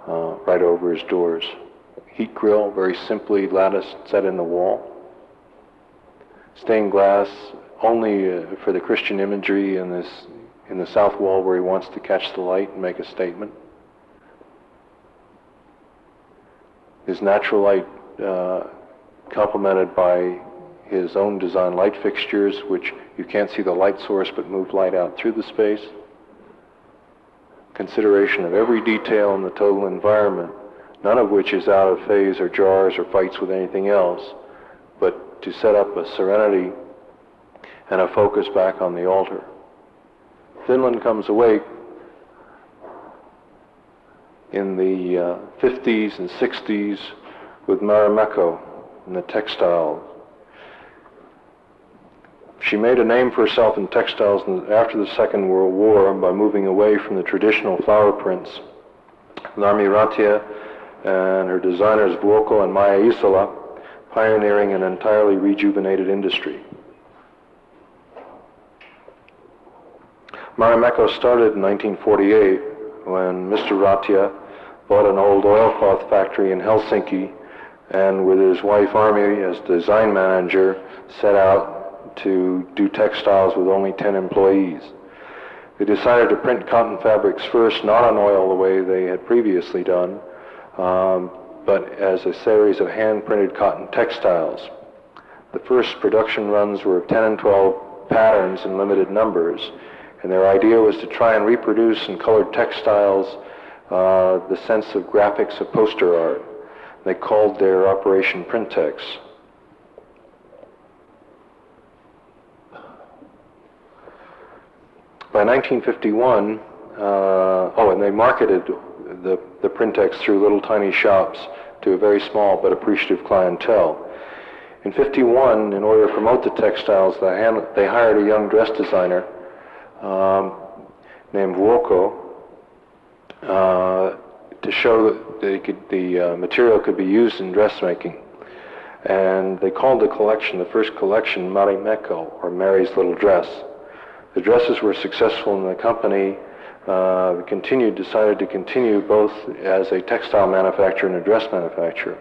Speaker 2: right over his doors. Heat grill, very simply lattice set in the wall. Stained glass only for the Christian imagery in the south wall where he wants to catch the light and make a statement. His natural light complemented by his own design light fixtures, which you can't see the light source but move light out through the space. Consideration of every detail in the total environment, none of which is out of phase or jars or fights with anything else, but to set up a serenity and a focus back on the altar. Finland comes awake in the 50s and 60s with Marimekko in the textile. She made a name for herself in textiles after the Second World War by moving away from the traditional flower prints. Narmi Ratia and her designers Vuokko and Maija Isola pioneering an entirely rejuvenated industry. Marimekko started in 1948 when Mr. Ratia bought an old oilcloth factory in Helsinki, and with his wife Armi as design manager set out to do textiles with only 10 employees. They decided to print cotton fabrics first, not on oil the way they had previously done, but as a series of hand-printed cotton textiles. The first production runs were of 10 and 12 patterns in limited numbers, and their idea was to try and reproduce in colored textiles the sense of graphics of poster art. They called their operation Printex. By 1951, and they marketed the printex through little tiny shops to a very small but appreciative clientele. In '51, in order to promote the textiles, they hired a young dress designer named Woko to show that the material could be used in dressmaking. And they called the first collection, Marimekko, or Mary's Little Dress. The dresses were successful, and the company decided to continue both as a textile manufacturer and a dress manufacturer.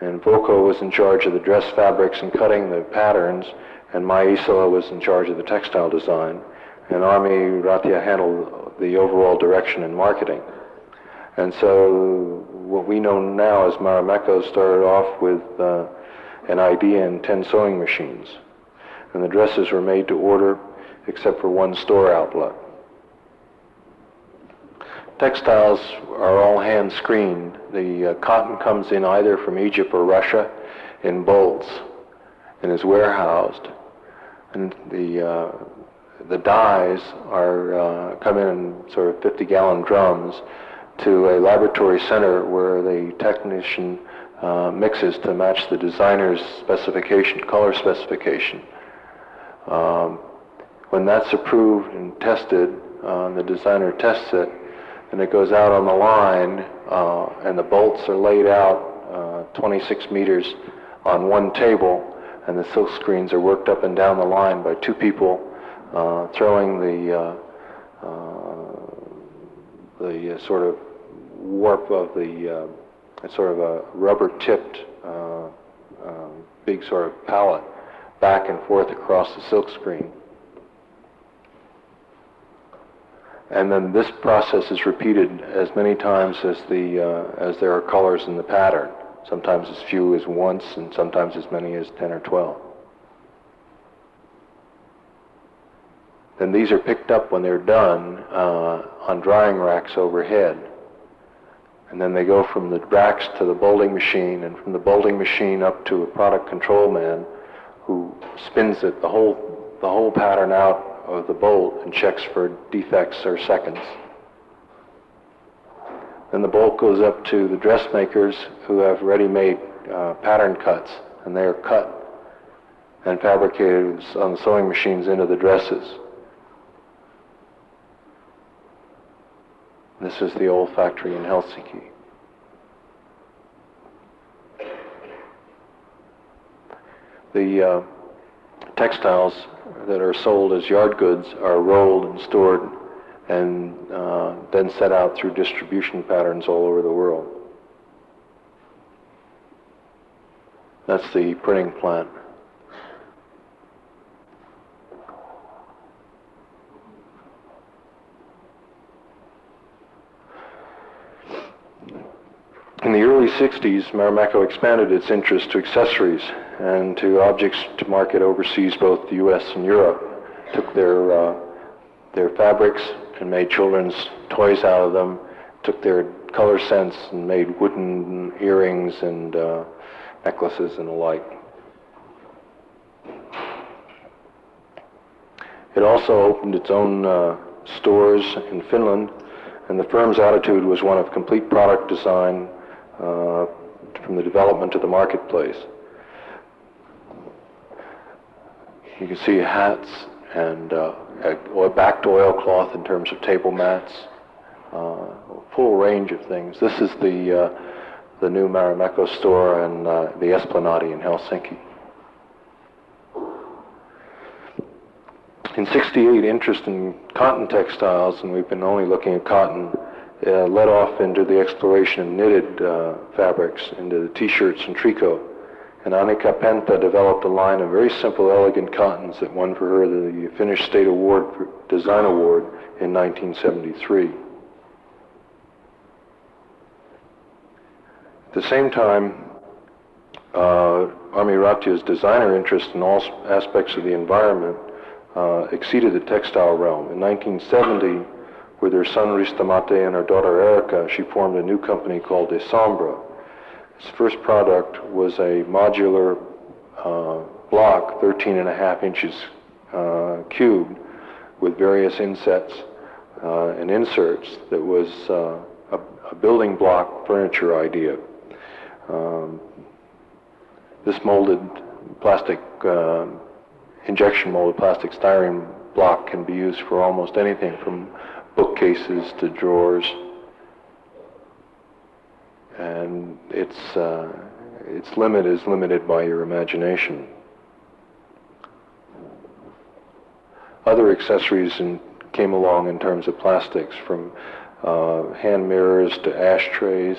Speaker 2: And Voko was in charge of the dress fabrics and cutting the patterns, and Maisala was in charge of the textile design, and Armi Ratia handled the overall direction and marketing. And so what we know now as Marimekko started off with an idea and 10 sewing machines. And the dresses were made to order except for one store outlet. Textiles are all hand screened. The cotton comes in either from Egypt or Russia in bolts and is warehoused. And the dyes are come in sort of 50-gallon drums to a laboratory center where the technician mixes to match the designer's specification, color specification. When that's approved and tested, the designer tests it, and it goes out on the line, and the bolts are laid out 26 meters on one table, and the silk screens are worked up and down the line by two people throwing the sort of warp of the sort of a rubber-tipped big sort of pallet back and forth across the silk screen. And then this process is repeated as many times as there are colors in the pattern. Sometimes as few as once, and sometimes as many as 10 or 12. Then these are picked up when they're done on drying racks overhead. And then they go from the racks to the molding machine, and from the molding machine up to a product control man who spins it, the whole pattern out of the bolt and checks for defects or seconds. Then the bolt goes up to the dressmakers who have ready-made pattern cuts, and they are cut and fabricated on the sewing machines into the dresses. This is the old factory in Helsinki. The textiles that are sold as yard goods are rolled and stored and then set out through distribution patterns all over the world. That's the printing plant. In the early 60s, Marimekko expanded its interest to accessories and to objects to market overseas, both the US and Europe. Took their fabrics and made children's toys out of them, took their color sense and made wooden earrings and necklaces and the like. It also opened its own stores in Finland, and the firm's attitude was one of complete product design from the development to the marketplace. You can see hats and backed oilcloth in terms of table mats, a full range of things. This is the new Marimekko store in the Esplanade in Helsinki. In '68, interest in cotton textiles, and we've been only looking at cotton, led off into the exploration of knitted fabrics, into the t-shirts and tricot. And Annika Penta developed a line of very simple, elegant cottons that won for her the Finnish State Design Award in 1973. At the same time, Armi Ratia's designer interest in all aspects of the environment exceeded the textile realm. In 1970, with her son Ristamate and her daughter Erica, she formed a new company called December. Its first product was a modular block, 13.5 inches cubed, with various insets and inserts that was a building block furniture idea. This molded plastic, injection molded plastic styrene block can be used for almost anything from bookcases to drawers. And its limit is limited by your imagination. Other accessories came along in terms of plastics, from hand mirrors to ashtrays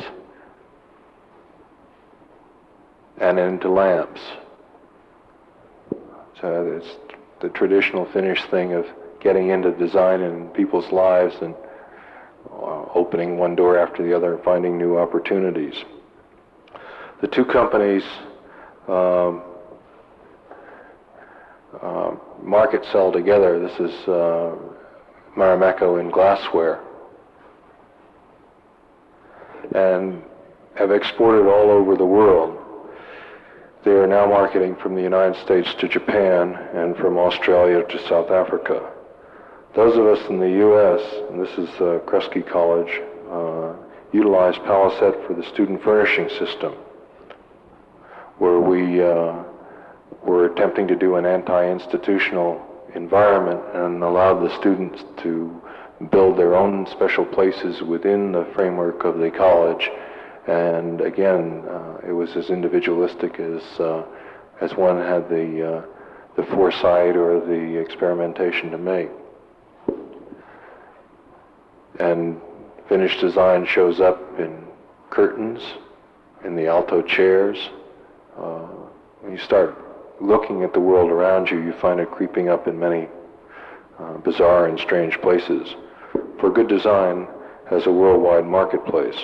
Speaker 2: and into lamps. So it's the traditional Finnish thing of getting into design in people's lives and opening one door after the other and finding new opportunities. The two companies market sell together. This is Marimekko in glassware, and have exported all over the world. They are now marketing from the United States to Japan and from Australia to South Africa. Those of us in the U.S., and this is Kresge College, utilized Palisette for the student furnishing system, where we were attempting to do an anti-institutional environment and allowed the students to build their own special places within the framework of the college. And again, it was as individualistic as one had the foresight or the experimentation to make. And finished design shows up in curtains, in the alto chairs. When you start looking at the world around you, you find it creeping up in many bizarre and strange places. For good design has a worldwide marketplace.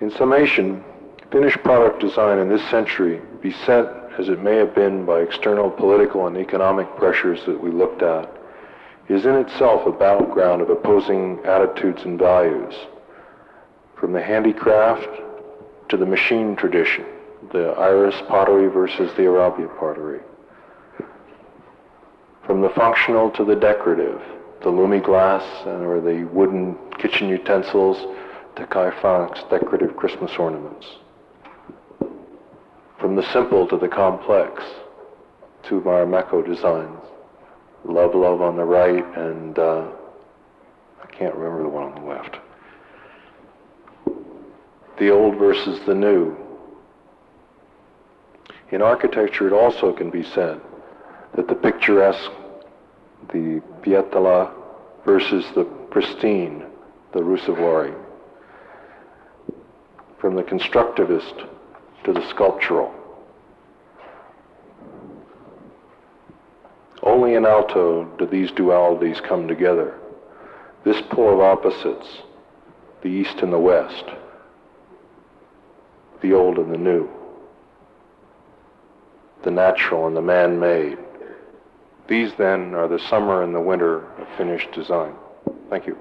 Speaker 2: In summation, Finnish product design in this century, beset as it may have been by external political and economic pressures that we looked at, is in itself a battleground of opposing attitudes and values. From the handicraft to the machine tradition, the iris pottery versus the Arabia pottery. From the functional to the decorative, the Lumi glass or the wooden kitchen utensils to Kai Frank's decorative Christmas ornaments. From the simple to the complex, to Marimekko designs. Love, Love on the right, and I can't remember the one on the left. The old versus the new. In architecture, it also can be said that the picturesque, the Pietala, versus the pristine, the Ruusuvuori. From the constructivist to the sculptural. Only in Alto do these dualities come together. This pull of opposites, the East and the West, the old and the new, the natural and the man-made. These then are the summer and the winter of Finnish design. Thank you.